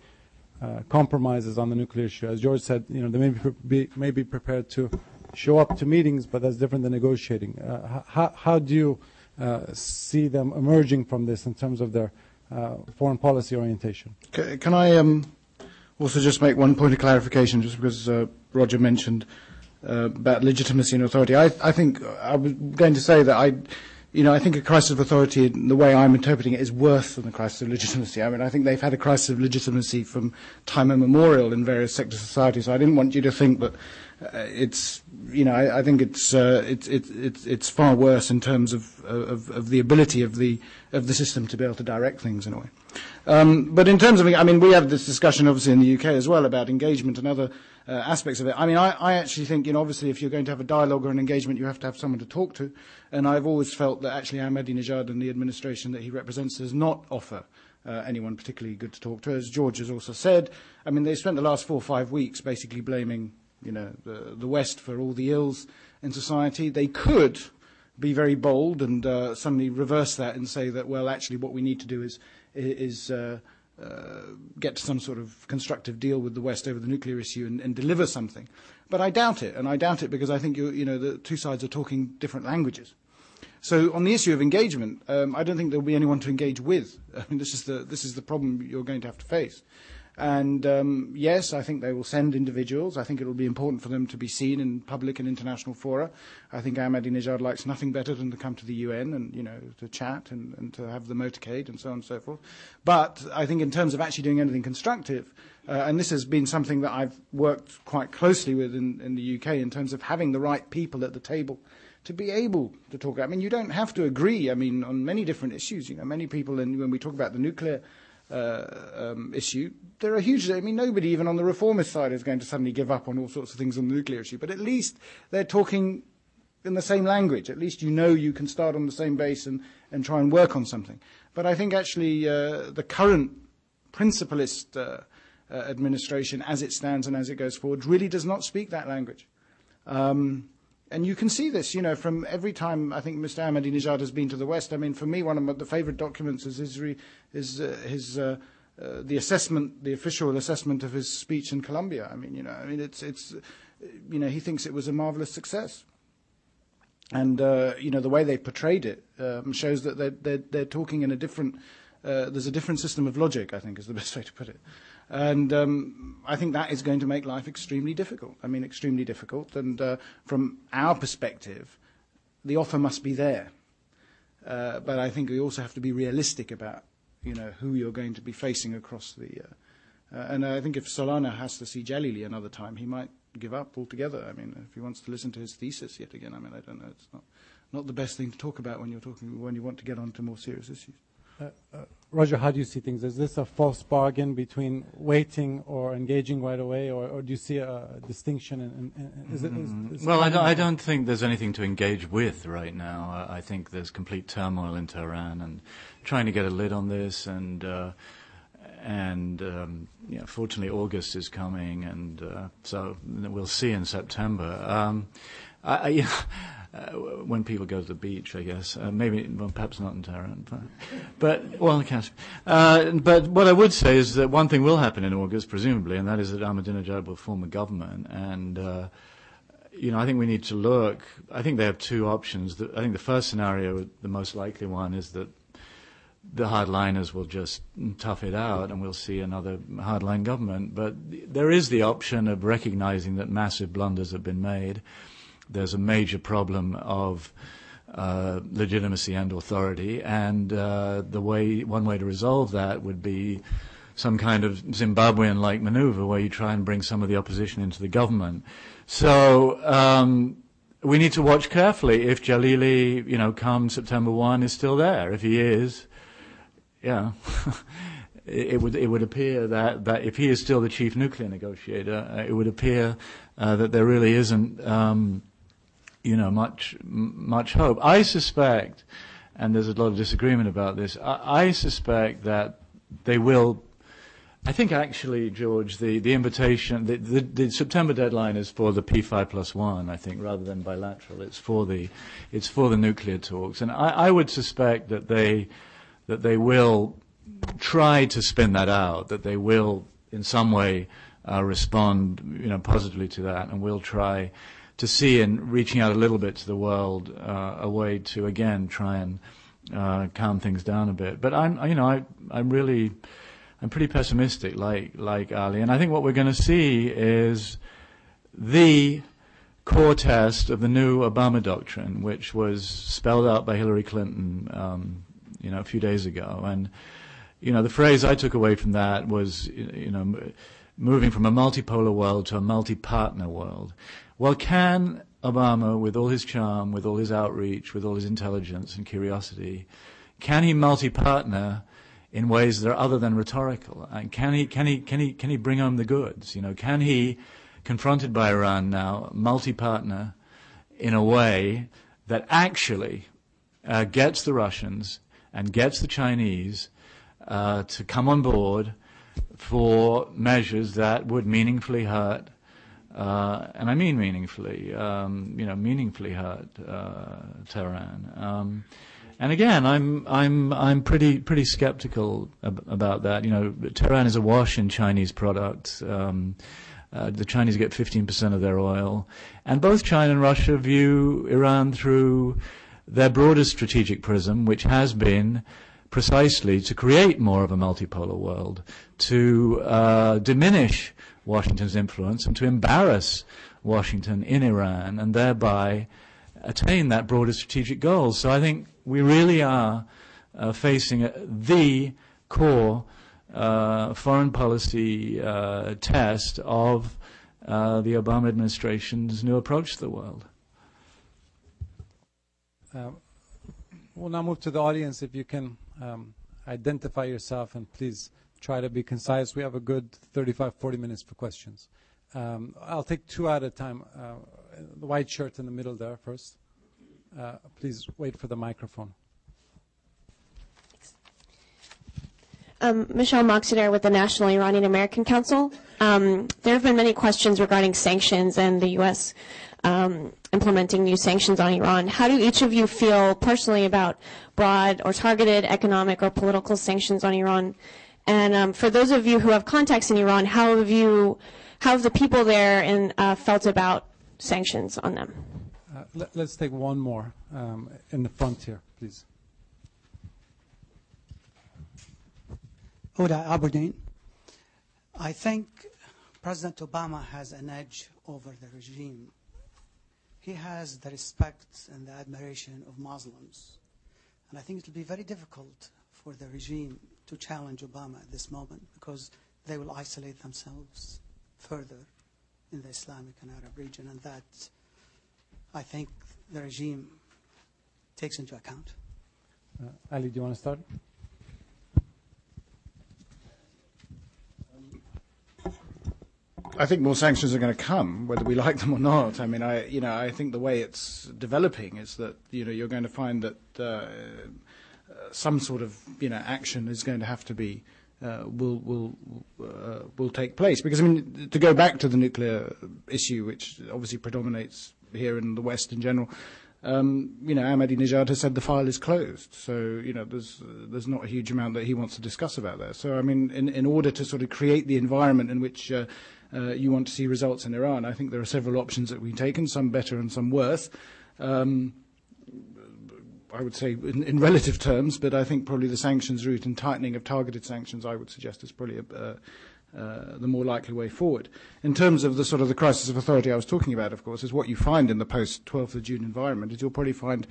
compromises on the nuclear issue. As George said, they may be prepared to show up to meetings, but that's different than negotiating. How do you see them emerging from this in terms of their foreign policy orientation? Can I also just make one point of clarification, just because Roger mentioned about legitimacy and authority? I think I was going to say that I think a crisis of authority, the way I'm interpreting it, is worse than a crisis of legitimacy. I mean, I think they've had a crisis of legitimacy from time immemorial in various sectors of society. So I didn't want you to think that it's, I think it's far worse in terms of the ability of the system to be able to direct things in a way. But in terms of, we have this discussion obviously in the UK as well about engagement and other aspects of it. I actually think, obviously if you're going to have a dialogue or an engagement, you have to have someone to talk to. And I've always felt that actually Ahmadinejad and the administration that he represents does not offer anyone particularly good to talk to. As George has also said, they spent the last 4 or 5 weeks basically blaming, the West for all the ills in society. They could be very bold and suddenly reverse that and say that, well, actually what we need to do is get to some sort of constructive deal with the West over the nuclear issue and deliver something. But I doubt it, and I doubt it because I think the two sides are talking different languages. So on the issue of engagement, I don't think there will be anyone to engage with. This is the problem you're going to have to face. And yes, I think they will send individuals. I think it will be important for them to be seen in public and international fora. I think Ahmadinejad likes nothing better than to come to the UN and to chat and to have the motorcade and so on and so forth. But I think in terms of actually doing anything constructive, and this has been something that I've worked quite closely with in the UK in terms of having the right people at the table to be able to talk. I mean, you don't have to agree, I mean, on many different issues. You know, many people, and when we talk about the nuclear issue, there are huge, I mean, nobody even on the reformist side is going to suddenly give up on all sorts of things on the nuclear issue, but at least they're talking in the same language. At least you know you can start on the same base and try and work on something. But I think actually the current principalist administration, as it stands and as it goes forward, really does not speak that language. And you can see this, you know, from every time I think Mr. Ahmadinejad has been to the West. I mean, for me, one of the favorite documents is the assessment, the official assessment of his speech in Colombia. I mean, it's you know, he thinks it was a marvelous success. And, you know, the way they portrayed it shows that they're talking in a different, there's a different system of logic, I think is the best way to put it. And I think that is going to make life extremely difficult. I mean, extremely difficult. And from our perspective, the offer must be there. But I think we also have to be realistic about, you know, who you're going to be facing across the... and I think if Solana has to see Jalili another time, he might give up altogether. I mean, if he wants to listen to his thesis yet again, I mean, I don't know. It's not the best thing to talk about when you want to get on to more serious issues. Roger, how do you see things? Is this a false bargain between waiting or engaging right away, or do you see a distinction? Well, I don't think there's anything to engage with right now. I think there's complete turmoil in Tehran and trying to get a lid on this, and you know, fortunately August is coming, and so we'll see in September. When people go to the beach, I guess. Maybe, well, perhaps not in Tehran. But well, but what I would say is that one thing will happen in August, presumably, and that is that Ahmadinejad will form a government. And, you know, I think we need to look. I think they have two options. I think the first scenario, the most likely one, is that the hardliners will just tough it out and we'll see another hardline government. But there is the option of recognizing that massive blunders have been made. There's a major problem of legitimacy and authority, and one way to resolve that would be some kind of Zimbabwean-like maneuver where you try and bring some of the opposition into the government. So we need to watch carefully if Jalili, you know, come September 1 is still there. If he is, yeah, it would appear that if he is still the chief nuclear negotiator, it would appear that there really isn't. You know, much hope. I suspect, and there's a lot of disagreement about this, I suspect that they will. I think actually, George, the invitation, the September deadline is for the P5+1, I think, rather than bilateral. It's for the nuclear talks, and I would suspect that they will try to spin that out, that they will in some way respond, you know, positively to that, and will try to see in reaching out a little bit to the world a way to again try and calm things down a bit. But I'm pretty pessimistic, like Ali, and I think what we're going to see is the core test of the new Obama doctrine, which was spelled out by Hillary Clinton, you know, a few days ago. And you know, the phrase I took away from that was, you know, moving from a multipolar world to a multi-partner world. Well, can Obama, with all his charm, with all his outreach, with all his intelligence and curiosity, can he multi-partner in ways that are other than rhetorical? And can he bring home the goods? You know, can he, confronted by Iran now, multi-partner in a way that actually gets the Russians and gets the Chinese to come on board for measures that would meaningfully hurt, and I mean meaningfully, you know, meaningfully hurt Tehran. And again, I'm pretty skeptical about that. You know, Tehran is awash in Chinese products. The Chinese get 15% of their oil, and both China and Russia view Iran through their broader strategic prism, which has been precisely to create more of a multipolar world, to diminish Washington's influence and to embarrass Washington in Iran and thereby attain that broader strategic goal. So I think we really are facing the core foreign policy test of the Obama administration's new approach to the world. We'll now move to the audience. If you can identify yourself and please try to be concise. We have a good 35, 40 minutes for questions. I'll take two at a time. The white shirt in the middle there first. Please wait for the microphone. Michelle Moxidare with the National Iranian American Council. There have been many questions regarding sanctions and the U.S. Implementing new sanctions on Iran. How do each of you feel personally about broad or targeted economic or political sanctions on Iran? And for those of you who have contacts in Iran, how have the people there felt about sanctions on them? Let's take one more in the front here, please. Oda Aberdeen. I think President Obama has an edge over the regime. He has the respect and the admiration of Muslims. And I think it will be very difficult for the regime to challenge Obama at this moment because they will isolate themselves further in the Islamic and Arab region. And that, I think, the regime takes into account. Ali, do you want to start? I think more sanctions are going to come, whether we like them or not. I mean, I think the way it's developing is that you're going to find that some sort of action is going to have to be will take place. Because I mean, to go back to the nuclear issue, which obviously predominates here in the West in general, Ahmadinejad has said the file is closed. So there's not a huge amount that he wants to discuss about there. So I mean, in order to sort of create the environment in which you want to see results in Iran, I think there are several options that we've taken, some better and some worse. I would say in relative terms, but I think probably the sanctions route and tightening of targeted sanctions, I would suggest, is probably the more likely way forward. In terms of the sort of the crisis of authority I was talking about, of course, is what you find in the post-12th of June environment is you'll probably find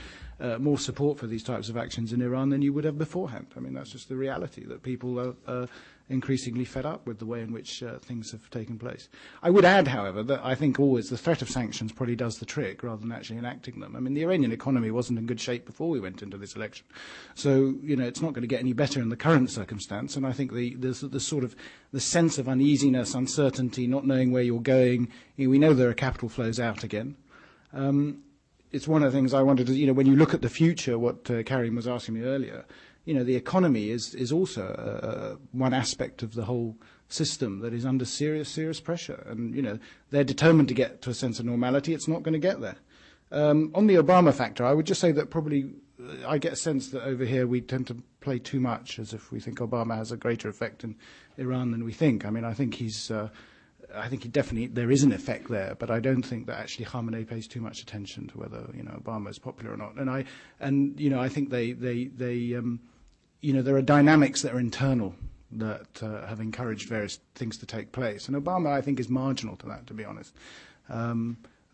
more support for these types of actions in Iran than you would have beforehand. I mean, that's just the reality, that people are increasingly fed up with the way in which things have taken place. I would add, however, that I think always the threat of sanctions probably does the trick rather than actually enacting them. I mean, the Iranian economy wasn't in good shape before we went into this election. So, it's not going to get any better in the current circumstance. And I think the sort of the sense of uneasiness, uncertainty, not knowing where you're going, we know there are capital flows out again. It's one of the things I wanted to, when you look at the future, what Karim was asking me earlier, the economy is also one aspect of the whole system that is under serious pressure. And, they're determined to get to a sense of normality. It's not going to get there. On the Obama factor, I would just say that probably I get a sense that over here we tend to play too much as if we think Obama has a greater effect in Iran than we think. I mean, I think he definitely, there is an effect there, but I don't think that actually Khamenei pays too much attention to whether, Obama is popular or not. And I think there are dynamics that are internal that have encouraged various things to take place. And Obama, I think, is marginal to that, to be honest.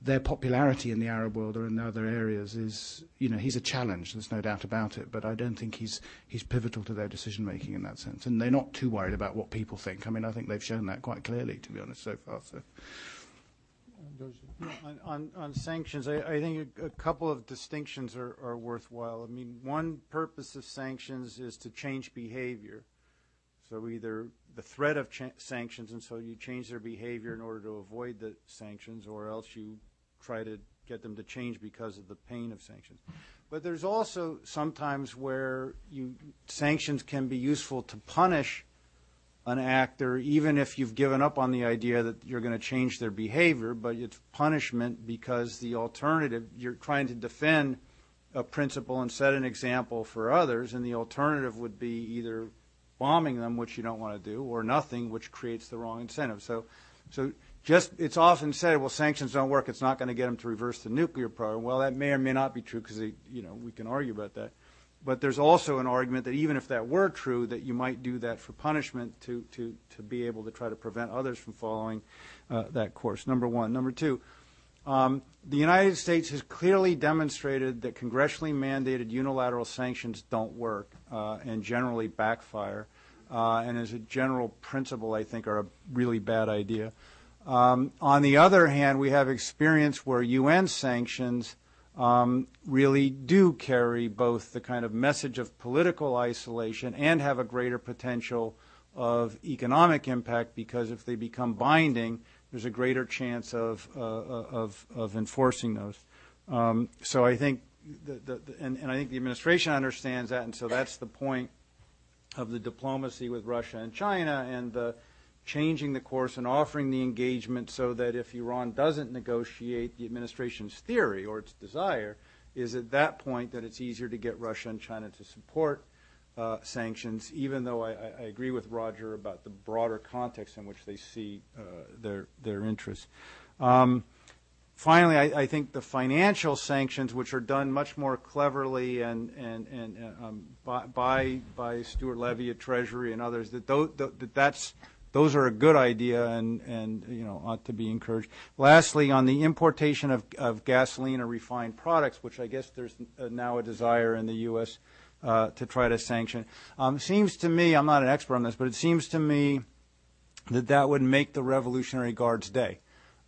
Their popularity in the Arab world or in other areas is, he's a challenge, there's no doubt about it, but I don't think he's pivotal to their decision-making in that sense. And they're not too worried about what people think. I mean, I think they've shown that quite clearly, to be honest, so far. So. On sanctions, I think a couple of distinctions are worthwhile. I mean, one purpose of sanctions is to change behavior. So either the threat of sanctions, and so you change their behavior in order to avoid the sanctions, or else you try to get them to change because of the pain of sanctions. But there's also sometimes where sanctions can be useful to punish an actor, even if you've given up on the idea that you're going to change their behavior, but it's punishment because the alternative, you're trying to defend a principle and set an example for others, and the alternative would be either bombing them, which you don't want to do, or nothing, which creates the wrong incentive. So it's often said, well, sanctions don't work, it's not going to get them to reverse the nuclear program. Well, that may or may not be true because we can argue about that. But there's also an argument that even if that were true, that you might do that for punishment to be able to try to prevent others from following that course, number one. Number two, the United States has clearly demonstrated that congressionally mandated unilateral sanctions don't work and generally backfire, and as a general principle, I think, are a really bad idea. On the other hand, we have experience where UN sanctions really do carry both the kind of message of political isolation and have a greater potential of economic impact, because if they become binding, there's a greater chance of enforcing those. So I think, and I think the administration understands that, and so that's the point of the diplomacy with Russia and China, and the changing the course and offering the engagement, so that if Iran doesn't negotiate, the administration's theory or its desire is at that point that it's easier to get Russia and China to support sanctions, even though I agree with Roger about the broader context in which they see their interests. Finally, I think the financial sanctions, which are done much more cleverly and by Stuart Levy at Treasury and others, those are a good idea and ought to be encouraged. Lastly, on the importation of gasoline or refined products, which I guess there's now a desire in the U.S. To try to sanction, seems to me, I'm not an expert on this, but it seems to me that would make the Revolutionary Guard's day.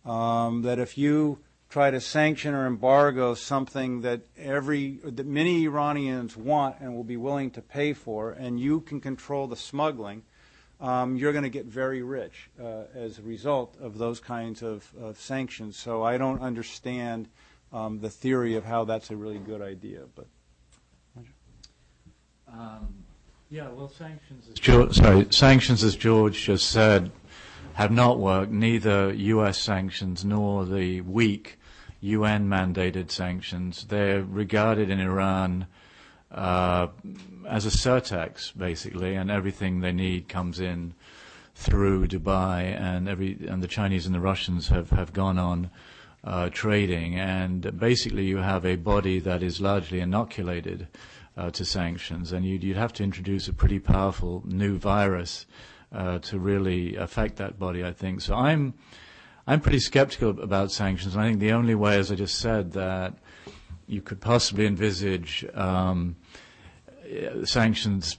That if you try to sanction or embargo something that many Iranians want and will be willing to pay for, and you can control the smuggling, you're going to get very rich as a result of those kinds of sanctions. So I don't understand the theory of how that's a really good idea. But sanctions, as George just said, have not worked. Neither U.S. sanctions nor the weak UN-mandated sanctions. They're regarded in Iran as a surtax, basically, and everything they need comes in through Dubai, and the Chinese and the Russians have gone on trading, and basically you have a body that is largely inoculated to sanctions, and you'd have to introduce a pretty powerful new virus to really affect that body, I think. So I'm pretty skeptical about sanctions, and I think the only way, as I just said, that you could possibly envisage sanctions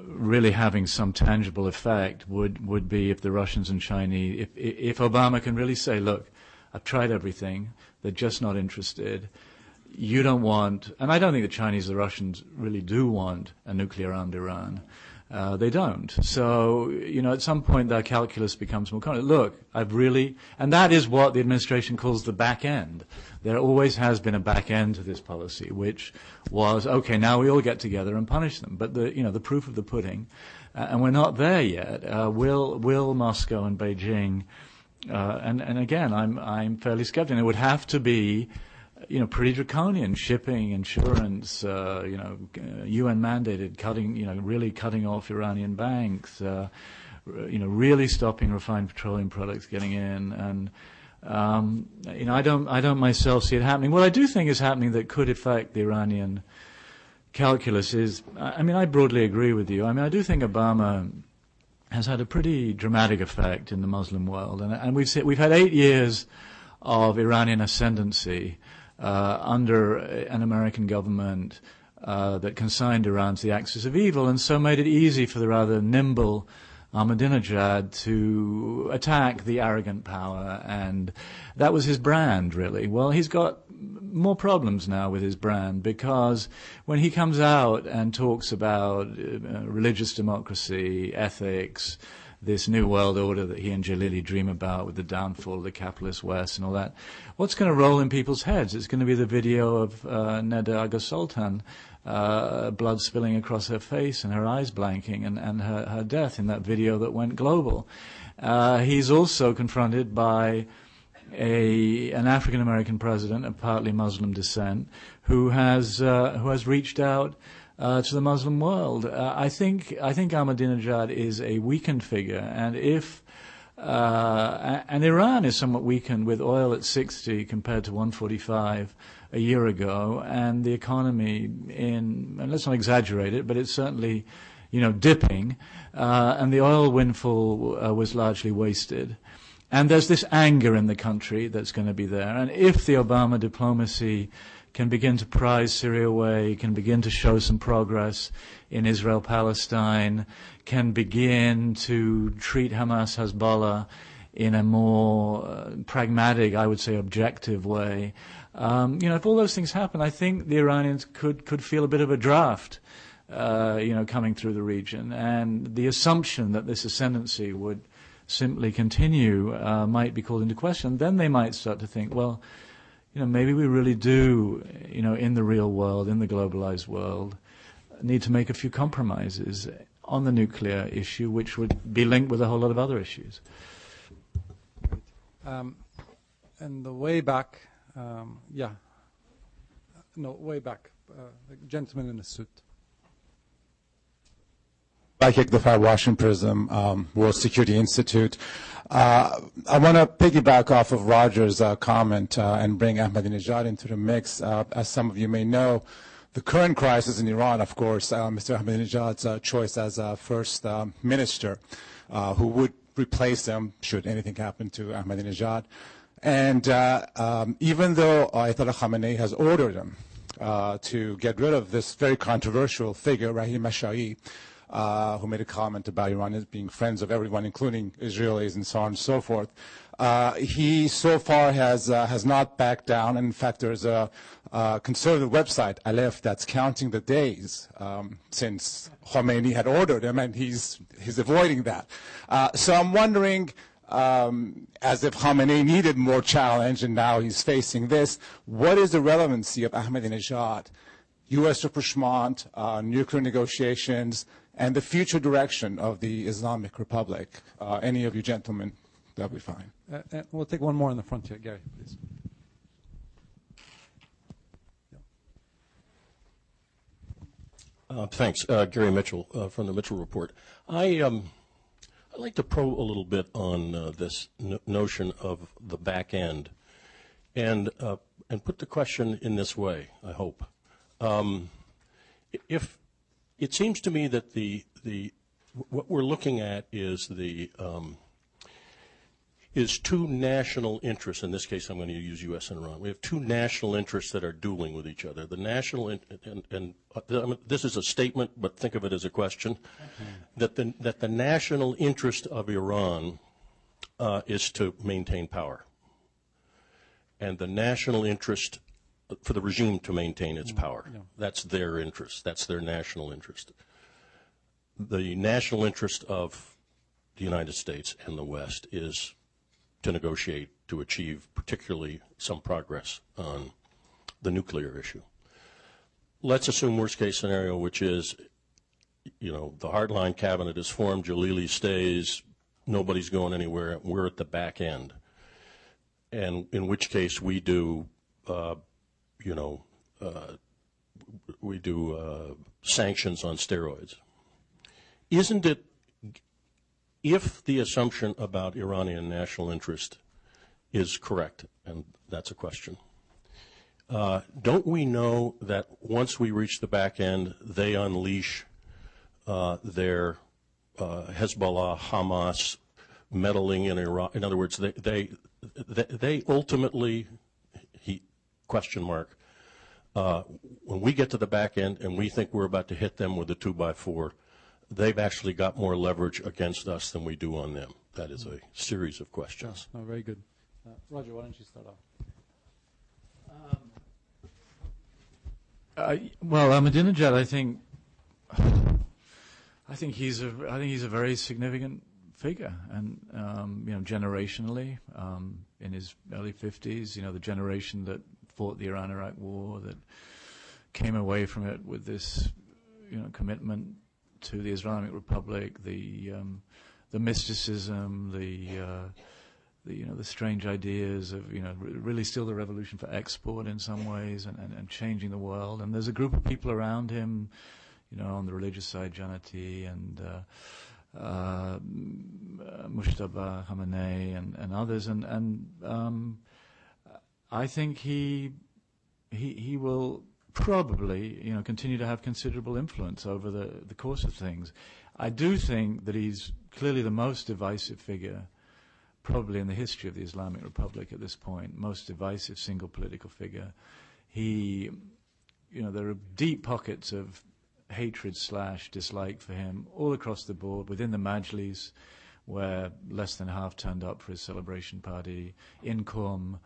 really having some tangible effect would be if the Russians and Chinese, if Obama can really say, look, I've tried everything, they're just not interested. You don't want, and I don't think the Chinese or the Russians really do want a nuclear-armed Iran. They don't. So, at some point that calculus becomes more common. Look, and that is what the administration calls the back end. There always has been a back end to this policy, which was, okay, now we all get together and punish them. But the proof of the pudding, and we're not there yet. Will Moscow and Beijing, and again, I'm fairly skeptical. It would have to be, pretty draconian, shipping, insurance, UN mandated, really cutting off Iranian banks, really stopping refined petroleum products getting in, and I don't myself see it happening. What I do think is happening that could affect the Iranian calculus is, I broadly agree with you. I do think Obama has had a pretty dramatic effect in the Muslim world, and we've had 8 years of Iranian ascendancy under an American government that consigned Iran to the axis of evil, and so made it easy for the rather nimble Ahmadinejad to attack the arrogant power, and that was his brand, really. Well, he's got more problems now with his brand, because when he comes out and talks about religious democracy, ethics, this new world order that he and Jalili dream about with the downfall of the capitalist West and all that, what's going to roll in people's heads? It's going to be the video of Neda Aga Sultan, blood spilling across her face and her eyes blanking, and her death in that video that went global. He's also confronted by an African-American president of partly Muslim descent who has reached out to the Muslim world. I think Ahmadinejad is a weakened figure, and and Iran is somewhat weakened with oil at 60 compared to 145 a year ago, and the economy and let's not exaggerate it, but it's certainly, dipping, and the oil windfall was largely wasted. And there's this anger in the country that's going to be there, and if the Obama diplomacy can begin to prize Syria away, can begin to show some progress in Israel-Palestine, can begin to treat Hamas, Hezbollah in a more pragmatic, I would say, objective way. If all those things happen, I think the Iranians could feel a bit of a draft, coming through the region, and the assumption that this ascendancy would simply continue might be called into question. Then they might start to think, well, maybe we really do, in the real world, in the globalized world, need to make a few compromises on the nuclear issue, which would be linked with a whole lot of other issues. And the way back, way back, the gentleman in the suit. Baikik Dafar, Washington Prism, World Security Institute. I want to piggyback off of Roger's comment and bring Ahmadinejad into the mix. As some of you may know, the current crisis in Iran, of course, Mr. Ahmadinejad's choice as first minister, who would replace him should anything happen to Ahmadinejad. And even though Ayatollah Khamenei has ordered him to get rid of this very controversial figure, Rahim Ashai, who made a comment about Iranians being friends of everyone, including Israelis and so on and so forth. He so far has not backed down. And in fact, there's a conservative website, Aleph, that's counting the days since Khomeini had ordered him, and he's avoiding that. So I'm wondering, as if Khamenei needed more challenge and now he's facing this, what is the relevancy of Ahmadinejad, U.S. rapprochement, nuclear negotiations, and the future direction of the Islamic Republic? Any of you gentlemen, that'll be fine. We'll take one more in the front here. Gary, please. Thanks. Gary Mitchell from the Mitchell Report. I'd like to probe a little bit on this notion of the back end and put the question in this way, I hope. If it seems to me that what we're looking at is two national interests. In this case, I'm going to use U.S. and Iran. We have two national interests that are dueling with each other. The national this is a statement, but think of it as a question. That the national interest of Iran is to maintain power, and the national interest for the regime to maintain its power. That's their interest. That's their national interest. The national interest of the United States and the West is to negotiate to achieve particularly some progress on the nuclear issue. Let's assume worst case scenario, which is, the hardline cabinet is formed, Jalili stays, nobody's going anywhere, we're at the back end. And in which case we do sanctions on steroids. Isn't it, if the assumption about Iranian national interest is correct, and that's a question, don't we know that once we reach the back end, they unleash their Hezbollah, Hamas meddling in Iran? In other words, they ultimately, when we get to the back end and we think we're about to hit them with a 2x4, they've actually got more leverage against us than we do on them. That is a series of questions. Oh, very good. Roger, why don't you start off? Ahmadinejad, I think he's a very significant figure, and generationally, in his early 50s, the generation that fought the Iran-Iraq War, that came away from it with this, commitment to the Islamic Republic, the mysticism, the strange ideas of, really still the revolution for export in some ways, and changing the world. And there's a group of people around him, on the religious side, Janati and Mujtaba Khamenei and others, and I think he will probably, continue to have considerable influence over the course of things. I do think that he's clearly the most divisive figure, probably in the history of the Islamic Republic at this point, most divisive single political figure. He, there are deep pockets of hatred / dislike for him all across the board, within the Majlis, where less than half turned up for his celebration party, in Qom,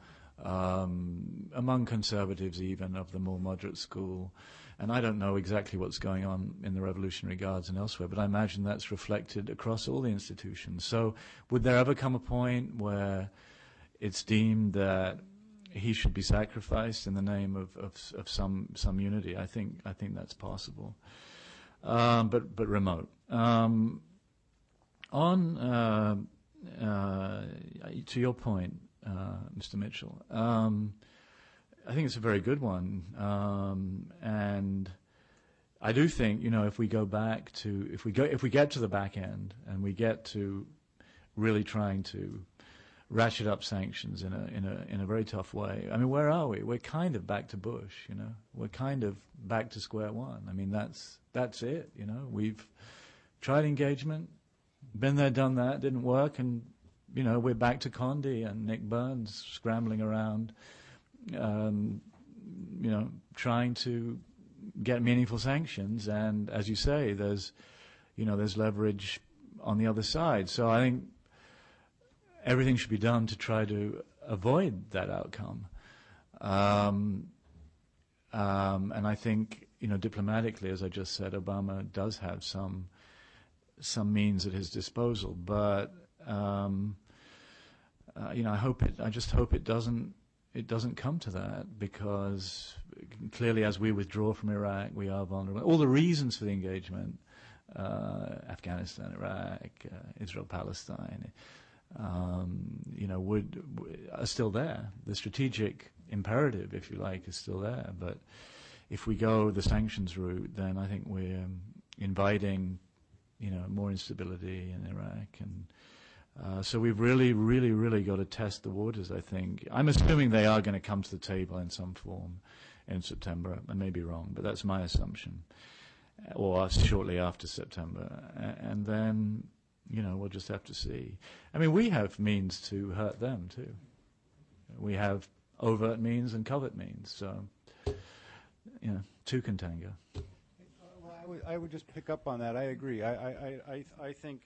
among conservatives even of the more moderate school. And I don't know exactly what's going on in the Revolutionary Guards and elsewhere, but I imagine that's reflected across all the institutions. So would there ever come a point where it's deemed that he should be sacrificed in the name of some unity? I think that's possible, but remote. On to your point, Mr. Mitchell, I think it's a very good one, and I do think, if we get to the back end and we get to really trying to ratchet up sanctions in a very tough way. I mean, where are we? We're kind of back to Bush, We're kind of back to square one. I mean, that's it, We've tried engagement, been there, done that, didn't work, and we're back to Condi and Nick Burns scrambling around, trying to get meaningful sanctions. And as you say, there's leverage on the other side. So I think everything should be done to try to avoid that outcome. And I think, diplomatically, as I just said, Obama does have some means at his disposal. But I just hope it doesn't come to that, because clearly, as we withdraw from Iraq, we are vulnerable. All the reasons for the engagement, Afghanistan, Iraq, Israel, Palestine, are still there. The strategic imperative, if you like, is still there. But if we go the sanctions route, then I think we're inviting, more instability in Iraq. And so we've really, really, really got to test the waters, I think. I'm assuming they are going to come to the table in some form in September. I may be wrong, but that's my assumption. Or shortly after September. And then, we'll just have to see. I mean, we have means to hurt them, too. We have overt means and covert means. So, two can tango. Well, I would just pick up on that. I agree. I think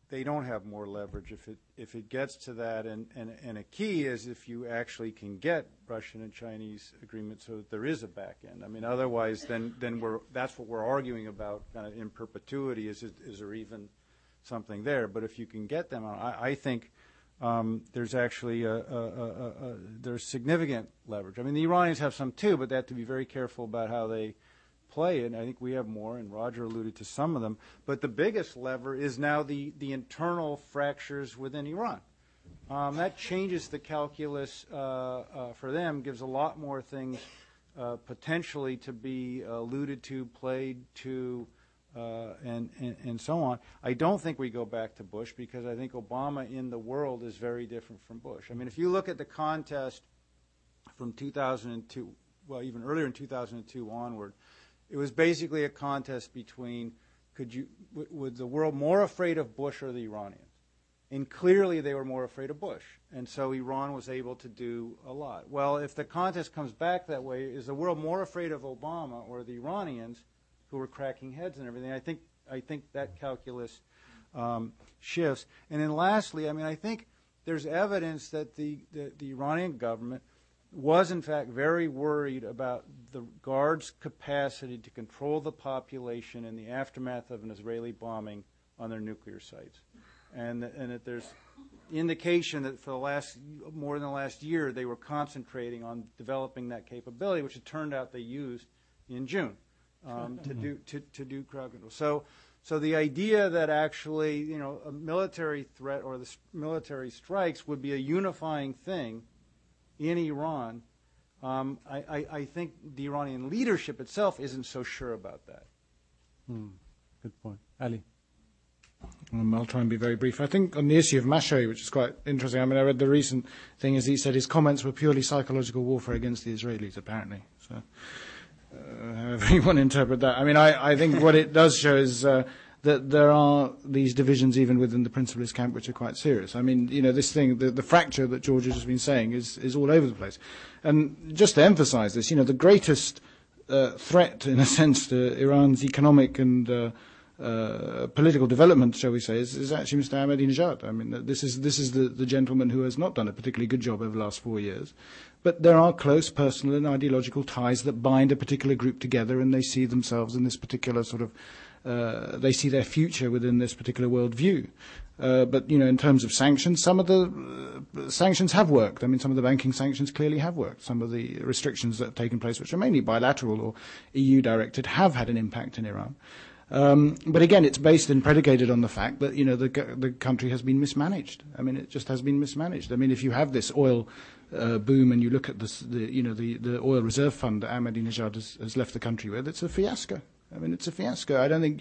they don't have more leverage if it gets to that, and a key is if you actually can get Russian and Chinese agreement so that there is a back end. I mean, otherwise, then that's what we're arguing about, kind of in perpetuity. Is there even something there? But if you can get them, I think there's actually there's significant leverage. I mean, the Iranians have some too, but they have to be very careful about how they play it. And I think we have more, and Roger alluded to some of them. But the biggest lever is now the internal fractures within Iran. That changes the calculus for them, gives a lot more things potentially to be alluded to, played to, and so on. I don't think we go back to Bush, because I think Obama in the world is very different from Bush. I mean, if you look at the contest from 2002, well, even earlier in 2002 onward, it was basically a contest between was the world more afraid of Bush or the Iranians? And clearly they were more afraid of Bush. And so Iran was able to do a lot. Well, if the contest comes back that way, is the world more afraid of Obama or the Iranians, who were cracking heads and everything? I think that calculus shifts. And then lastly, I mean, I think there's evidence that the Iranian government was in fact very worried about the Guards' capacity to control the population in the aftermath of an Israeli bombing on their nuclear sites. And that there's indication that for more than the last year, they were concentrating on developing that capability, which it turned out they used in June to do crowd control. So the idea that actually, a military threat or the military strikes would be a unifying thing in Iran, I think the Iranian leadership itself isn't so sure about that. Good point. Ali? I'll try and be very brief. I think on the issue of Mashoy, which is quite interesting, I mean, I read the recent thing, is he said his comments were purely psychological warfare against the Israelis, apparently. So, however you want to interpret that. I mean, I think what it does show is that there are these divisions even within the principalist camp which are quite serious. I mean, this thing, the fracture that George has just been saying is all over the place. And just to emphasize this, the greatest threat, in a sense, to Iran's economic and political development, shall we say, is actually Mr. Ahmadinejad. I mean, this is the gentleman who has not done a particularly good job over the last 4 years. But there are close personal and ideological ties that bind a particular group together, and they see themselves in this particular sort of, they see their future within this particular worldview. But, in terms of sanctions, some of the sanctions have worked. I mean, some of the banking sanctions clearly have worked. Some of the restrictions that have taken place, which are mainly bilateral or EU-directed, have had an impact in Iran. But again, it's based and predicated on the fact that, the country has been mismanaged. I mean, it just has been mismanaged. I mean, if you have this oil boom and you look at the oil reserve fund that Ahmadinejad has left the country with, it's a fiasco. I mean, it's a fiasco. I don't think,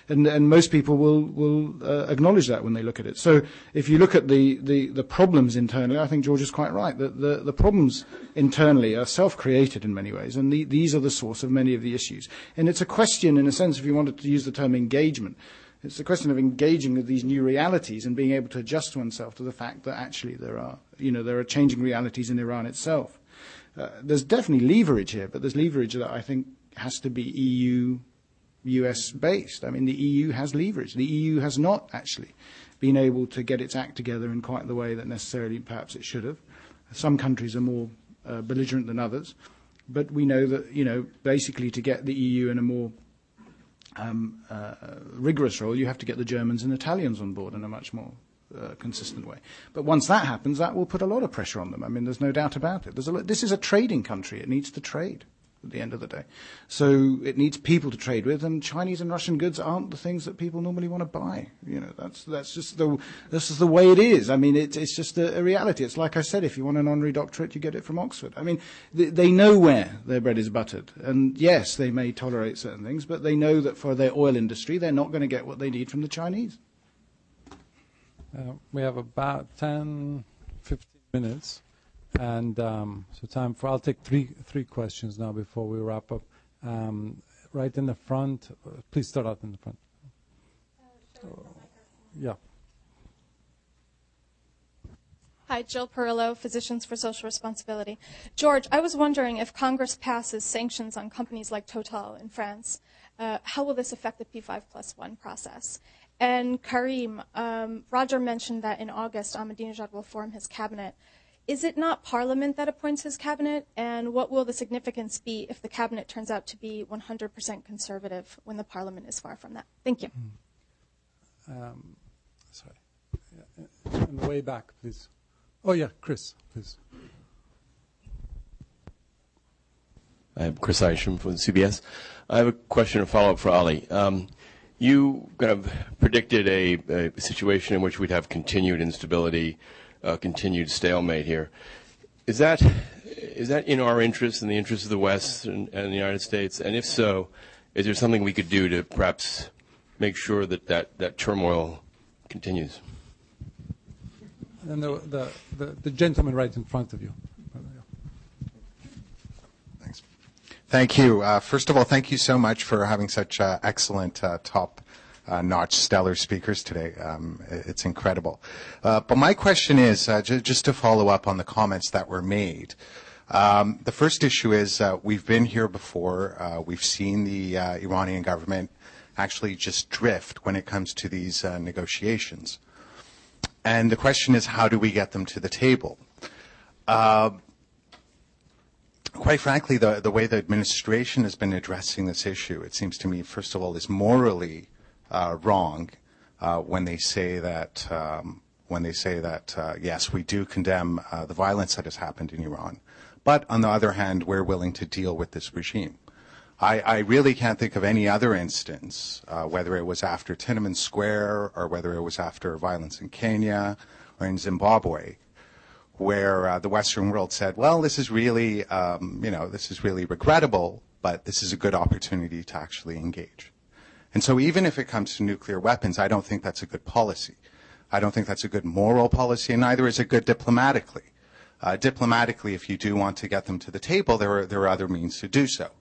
and most people will acknowledge that when they look at it. So if you look at the problems internally, I think George is quite right. The problems internally are self-created in many ways, and these are the source of many of the issues. And it's a question, in a sense, if you wanted to use the term engagement, it's a question of engaging with these new realities and being able to adjust oneself to the fact that actually there are changing realities in Iran itself. There's definitely leverage here, but there's leverage that I think has to be US based. I mean, the EU has leverage. The EU has not actually been able to get its act together in quite the way that necessarily perhaps it should have. Some countries are more belligerent than others, but we know that, basically to get the EU in a more rigorous role, you have to get the Germans and Italians on board in a much more consistent way. But once that happens, that will put a lot of pressure on them. I mean, there's no doubt about it. This is a trading country. It needs to trade at the end of the day. So it needs people to trade with, and Chinese and Russian goods aren't the things that people normally want to buy. That's just the way it is. I mean, it's just a reality. It's like I said, if you want an honorary doctorate, you get it from Oxford. I mean, they know where their bread is buttered. And yes, they may tolerate certain things, but they know that for their oil industry, they're not going to get what they need from the Chinese. We have about 10, 15 minutes. And so I'll take three questions now before we wrap up. Right in the front, please start out in the front. Yeah. Hi, Jill Perillo, Physicians for Social Responsibility. George, I was wondering if Congress passes sanctions on companies like Total in France, how will this affect the P5+1 process? And Karim, Roger mentioned that in August, Ahmadinejad will form his cabinet. Is it not Parliament that appoints his cabinet? And what will the significance be if the cabinet turns out to be 100% conservative when the Parliament is far from that? Thank you. Sorry. On the way back, please. Oh, yeah, Chris, please. I'm Chris Isham from CBS. I have a question or follow-up for Ali. You kind of predicted a situation in which we'd have continued instability, continued stalemate here. Is that in our interest, in the interest of the West and the United States? And if so, is there something we could do to perhaps make sure that turmoil continues? And the gentleman right in front of you. Thanks. Thank you. First of all, thank you so much for having such excellent top-notch stellar speakers today. It's incredible. But my question is, just to follow up on the comments that were made, the first issue is we've been here before. We've seen the Iranian government actually just drift when it comes to these negotiations. And the question is, how do we get them to the table? Quite frankly, the way the administration has been addressing this issue, it seems to me, first of all, is morally wrong when they say that yes, we do condemn the violence that has happened in Iran, but on the other hand, we're willing to deal with this regime. I really can't think of any other instance, whether it was after Tiananmen Square or whether it was after violence in Kenya or in Zimbabwe, where the Western world said, well, this is really, this is really regrettable, but this is a good opportunity to actually engage. And so even if it comes to nuclear weapons, I don't think that's a good policy. I don't think that's a good moral policy, and neither is it good diplomatically. Diplomatically, if you do want to get them to the table, there are other means to do so.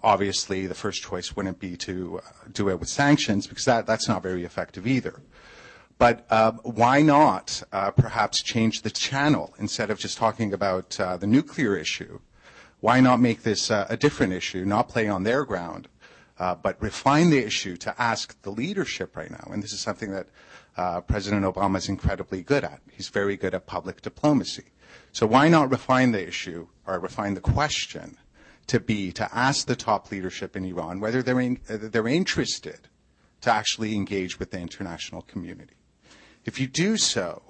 Obviously, the first choice wouldn't be to do it with sanctions, because that's not very effective either. But why not perhaps change the channel instead of just talking about the nuclear issue? Why not make this a different issue, not play on their ground, but refine the issue to ask the leadership right now. And this is something that President Obama is incredibly good at. He's very good at public diplomacy. So why not refine the issue or refine the question to ask the top leadership in Iran whether they're interested to actually engage with the international community. If you do so,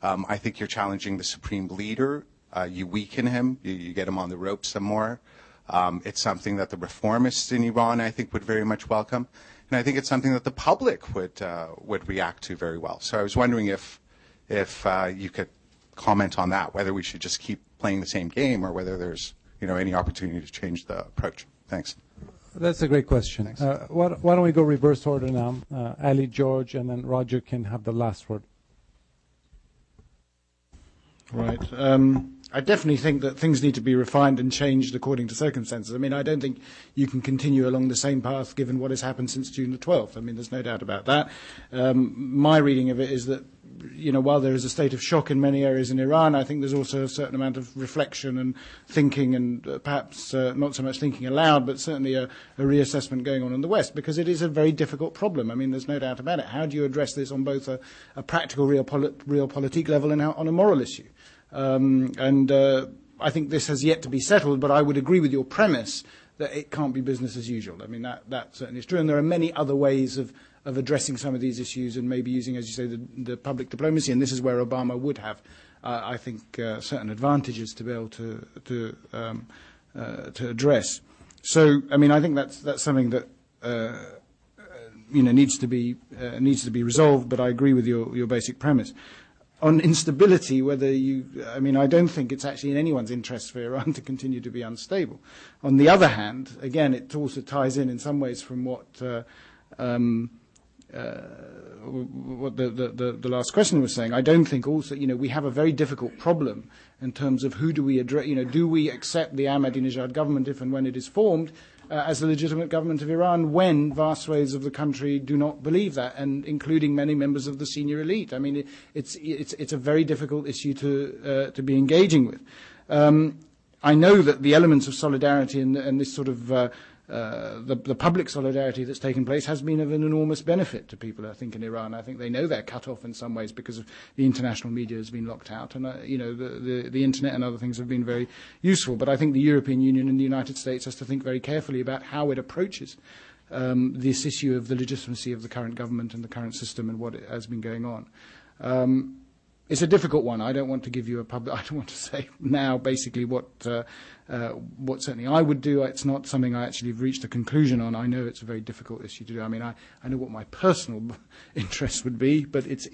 I think you're challenging the supreme leader. You weaken him. You get him on the ropes some more. It's something that the reformists in Iran, I think, would very much welcome. And I think it's something that the public would react to very well. So I was wondering if you could comment on that, whether we should just keep playing the same game or whether there's any opportunity to change the approach. Thanks. That's a great question. Why don't we go reverse order now? Ali, George, and then Roger can have the last word. Right. I definitely think that things need to be refined and changed according to circumstances. I mean, I don't think you can continue along the same path given what has happened since June the 12th. I mean, there's no doubt about that. My reading of it is that, while there is a state of shock in many areas in Iran, I think there's also a certain amount of reflection and thinking and perhaps not so much thinking aloud, but certainly a reassessment going on in the West, because it is a very difficult problem. I mean, there's no doubt about it. How do you address this on both a practical realpolitik level and on a moral issue? I think this has yet to be settled, but I would agree with your premise that it can't be business as usual. I mean, that certainly is true. And there are many other ways of addressing some of these issues and maybe using, as you say, the public diplomacy. And this is where Obama would have, I think, certain advantages to be able to address. So, I mean, I think that's something that needs to be resolved. But I agree with your basic premise. On instability, I don't think it's actually in anyone's interest for Iran to continue to be unstable. On the other hand, again, it also ties in some ways from what the last question was saying. I don't think also, we have a very difficult problem in terms of who do we address, do we accept the Ahmadinejad government if and when it is formed as a legitimate government of Iran when vast swathes of the country do not believe that, and including many members of the senior elite. I mean, it's a very difficult issue to be engaging with. I know that the elements of solidarity and this sort of the public solidarity that's taken place has been of an enormous benefit to people, I think, in Iran. I think they know they're cut off in some ways because of the international media has been locked out, and the internet and other things have been very useful. But I think the European Union and the United States has to think very carefully about how it approaches this issue of the legitimacy of the current government and the current system and what has been going on. It's a difficult one. I don't want to give you I don't want to say now basically what certainly I would do. It's not something I actually have reached a conclusion on. I know it's a very difficult issue to do. I mean, I know what my personal interest would be, but it's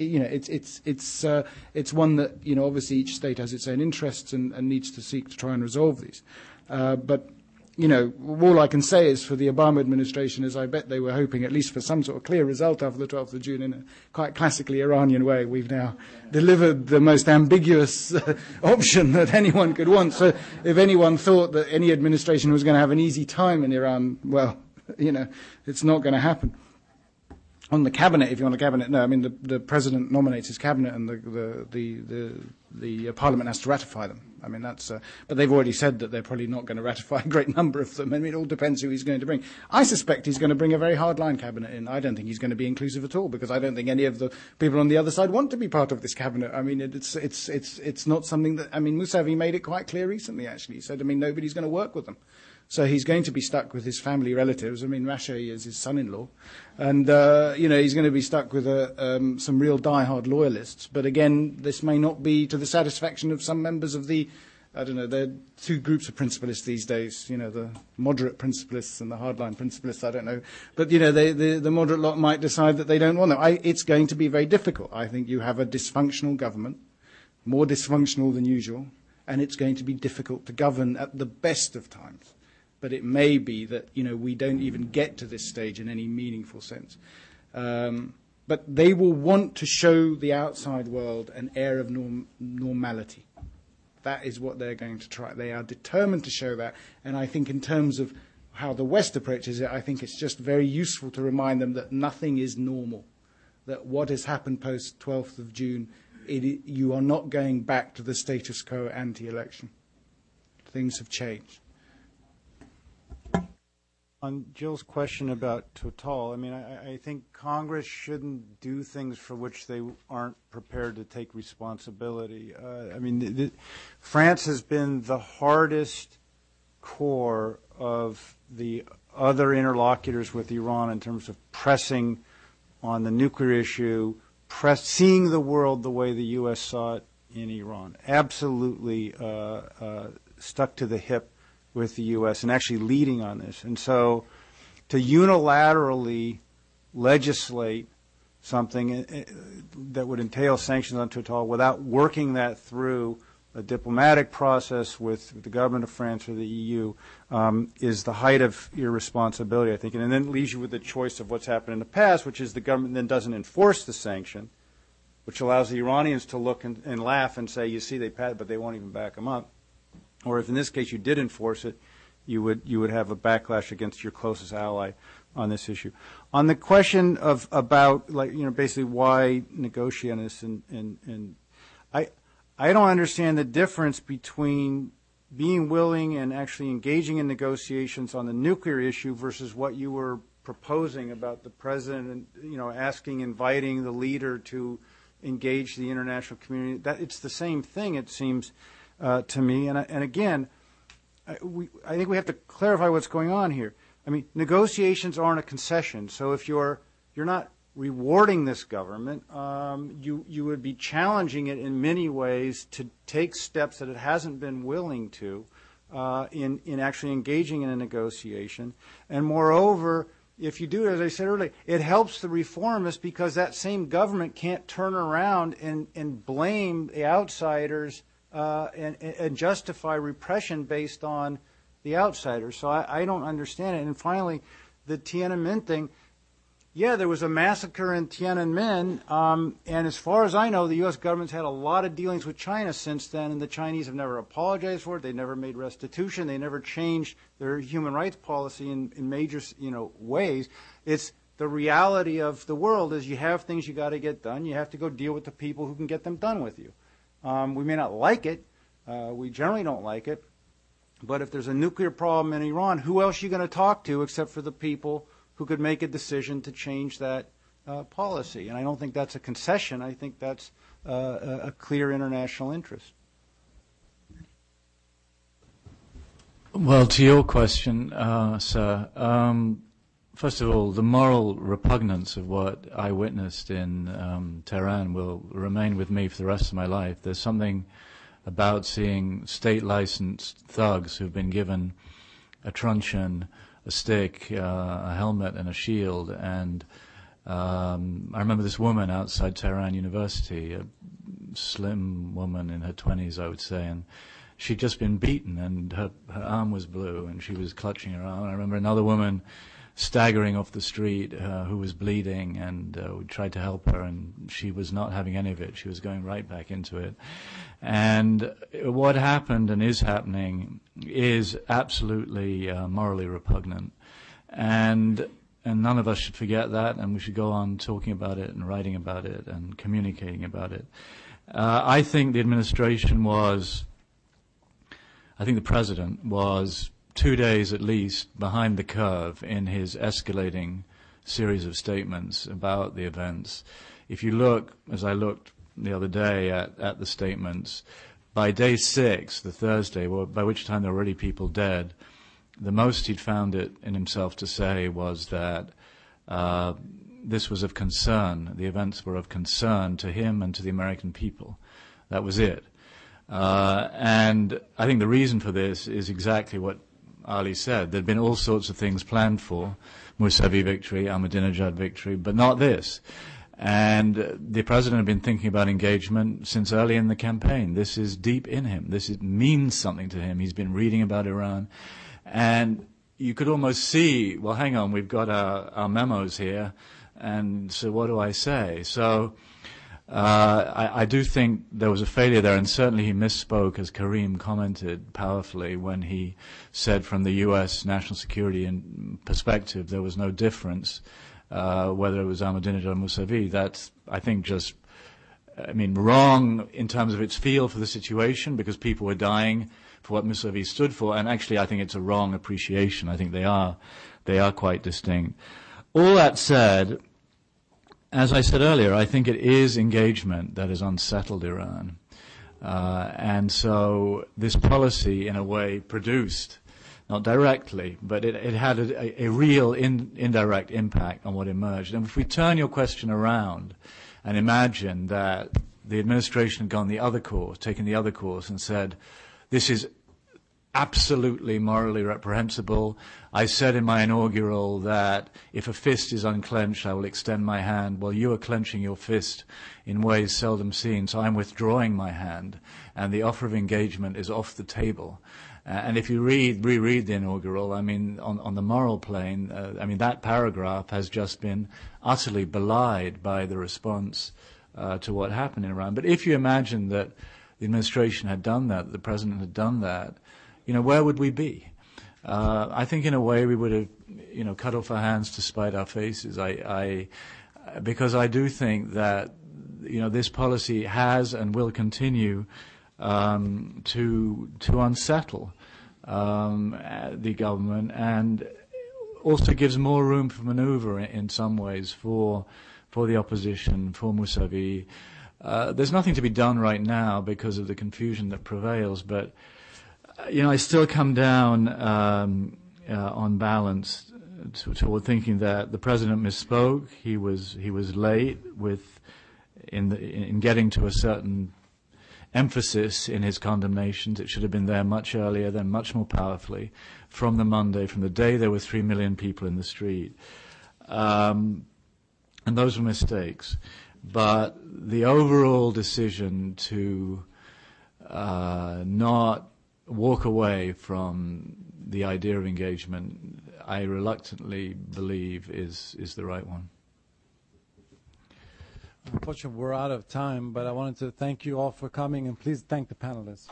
one that obviously each state has its own interests and needs to seek to try and resolve these. But all I can say is for the Obama administration is I bet they were hoping at least for some sort of clear result after the 12th of June in a quite classically Iranian way. We've now delivered the most ambiguous option that anyone could want. So if anyone thought that any administration was going to have an easy time in Iran, well, it's not going to happen. On the cabinet, if you want a cabinet, no. I mean, the president nominates his cabinet, and the parliament has to ratify them. I mean, but they've already said that they're probably not going to ratify a great number of them. I mean, it all depends who he's going to bring. I suspect he's going to bring a very hardline cabinet in. I don't think he's going to be inclusive at all, because I don't think any of the people on the other side want to be part of this cabinet. I mean, it's not something that. I mean, Mousavi made it quite clear recently. Actually, he said, nobody's going to work with them. So he's going to be stuck with his family relatives. I mean, Rashei is his son-in-law. And, he's going to be stuck with some real die-hard loyalists. But again, this may not be to the satisfaction of some members of there are two groups of principalists these days, the moderate principalists and the hardline principalists, I don't know. But, the moderate lot might decide that they don't want them. It's going to be very difficult. I think you have a dysfunctional government, more dysfunctional than usual, and it's going to be difficult to govern at the best of times. But it may be that, we don't even get to this stage in any meaningful sense. But they will want to show the outside world an air of normality. That is what they're going to try. They are determined to show that. And I think in terms of how the West approaches it, I think it's just very useful to remind them that nothing is normal. That what has happened post 12th of June, you are not going back to the status quo anti-election. Things have changed. on Jill's question about Total, I mean, I think Congress shouldn't do things for which they aren't prepared to take responsibility. I mean, France has been the hardest core of the other interlocutors with Iran in terms of pressing on the nuclear issue, seeing the world the way the U.S. saw it in Iran. Absolutely stuck to the hip with the U.S. and actually leading on this. And so to unilaterally legislate something that would entail sanctions on Total without working that through a diplomatic process with the government of France or the EU is the height of irresponsibility, I think. And then it leaves you with the choice of what's happened in the past, which is the government then doesn't enforce the sanction, which allows the Iranians to look and laugh and say, you see, they passed, but they won't even back them up. Or if in this case you did enforce it, you would have a backlash against your closest ally on this issue. On the question of about basically why negotiate on this, and I don't understand the difference between being willing and actually engaging in negotiations on the nuclear issue versus what you were proposing about the president and inviting the leader to engage the international community. That it's the same thing, it seems to me. And again, I think we have to clarify what's going on here. I mean, negotiations aren't a concession. So if you're not rewarding this government, you would be challenging it in many ways to take steps that it hasn't been willing to in actually engaging in a negotiation. And moreover, if you do it, as I said earlier, it helps the reformists because that same government can't turn around and blame the outsiders and justify repression based on the outsiders. So I don't understand it. And finally, the Tiananmen thing. Yeah, there was a massacre in Tiananmen, and as far as I know, the U.S. government's had a lot of dealings with China since then, and the Chinese have never apologized for it. They never made restitution. They never changed their human rights policy in major ways. It's the reality of the world is you have things you got to get done. You have to go deal with the people who can get them done with you. We may not like it. We generally don't like it. But if there's a nuclear problem in Iran, who else are you going to talk to except for the people who could make a decision to change that policy? And I don't think that's a concession. I think that's a clear international interest. Well, to your question, sir, first of all, the moral repugnance of what I witnessed in Tehran will remain with me for the rest of my life. There's something about seeing state-licensed thugs who've been given a truncheon, a stick, a helmet, and a shield. And I remember this woman outside Tehran University, a slim woman in her 20s, I would say, and she'd just been beaten, and her arm was blue, and she was clutching her arm. I remember another woman staggering off the street who was bleeding, and we tried to help her, and she was not having any of it. She was going right back into it. And what happened and is happening is absolutely morally repugnant. And none of us should forget that, and we should go on talking about it and writing about it and communicating about it. I think the administration was, I think the president was 2 days at least behind the curve in his escalating series of statements about the events. If you look, as I looked the other day at the statements, by day 6, the Thursday, by which time there were already people dead, the most he'd found it in himself to say was that this was of concern. The events were of concern to him and to the American people. That was it. And I think the reason for this is exactly what Ali said. There'd been all sorts of things planned for Mousavi victory, Ahmadinejad victory, but not this. And the president had been thinking about engagement since early in the campaign. This is deep in him. Means something to him. He's been reading about Iran. And you could almost see, well, hang on, we've got our memos here, and so what do I say? So I do think there was a failure there, and certainly he misspoke, as Karim commented powerfully, when he said from the U.S. national security perspective there was no difference whether it was Ahmadinejad or Mousavi. That's, I think, just, wrong in terms of its feel for the situation, because people were dying for what Mousavi stood for, and actually I think it's a wrong appreciation. I think they are They are quite distinct. All that said, as I said earlier, I think it is engagement that has unsettled Iran. And so this policy, in a way, produced, not directly, but it had a real indirect impact on what emerged. And if we turn your question around and imagine that the administration had gone the other course, taken the other course and said, this is absolutely morally reprehensible. I said in my inaugural that if a fist is unclenched, I will extend my hand. Well, you are clenching your fist in ways seldom seen, so I'm withdrawing my hand, and the offer of engagement is off the table. And if you reread the inaugural, I mean, on the moral plane, I mean, that paragraph has just been utterly belied by the response to what happened in Iran. But if you imagine that the administration had done that, the president had done that, you know, where would we be? I think in a way we would have, you know, cut off our hands to spite our faces. Because I do think that, you know, this policy has and will continue to unsettle the government, and also gives more room for maneuver in some ways for the opposition, for Mousavi. There's nothing to be done right now because of the confusion that prevails, but you know, I still come down on balance toward thinking that the president misspoke. He was late in getting to a certain emphasis in his condemnations. It should have been there much earlier, then much more powerfully, from the day there were 3 million people in the street. And those were mistakes. But the overall decision to not walk away from the idea of engagement, I reluctantly believe is the right one. Unfortunately, we're out of time, but I wanted to thank you all for coming, and please thank the panelists.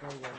Very well.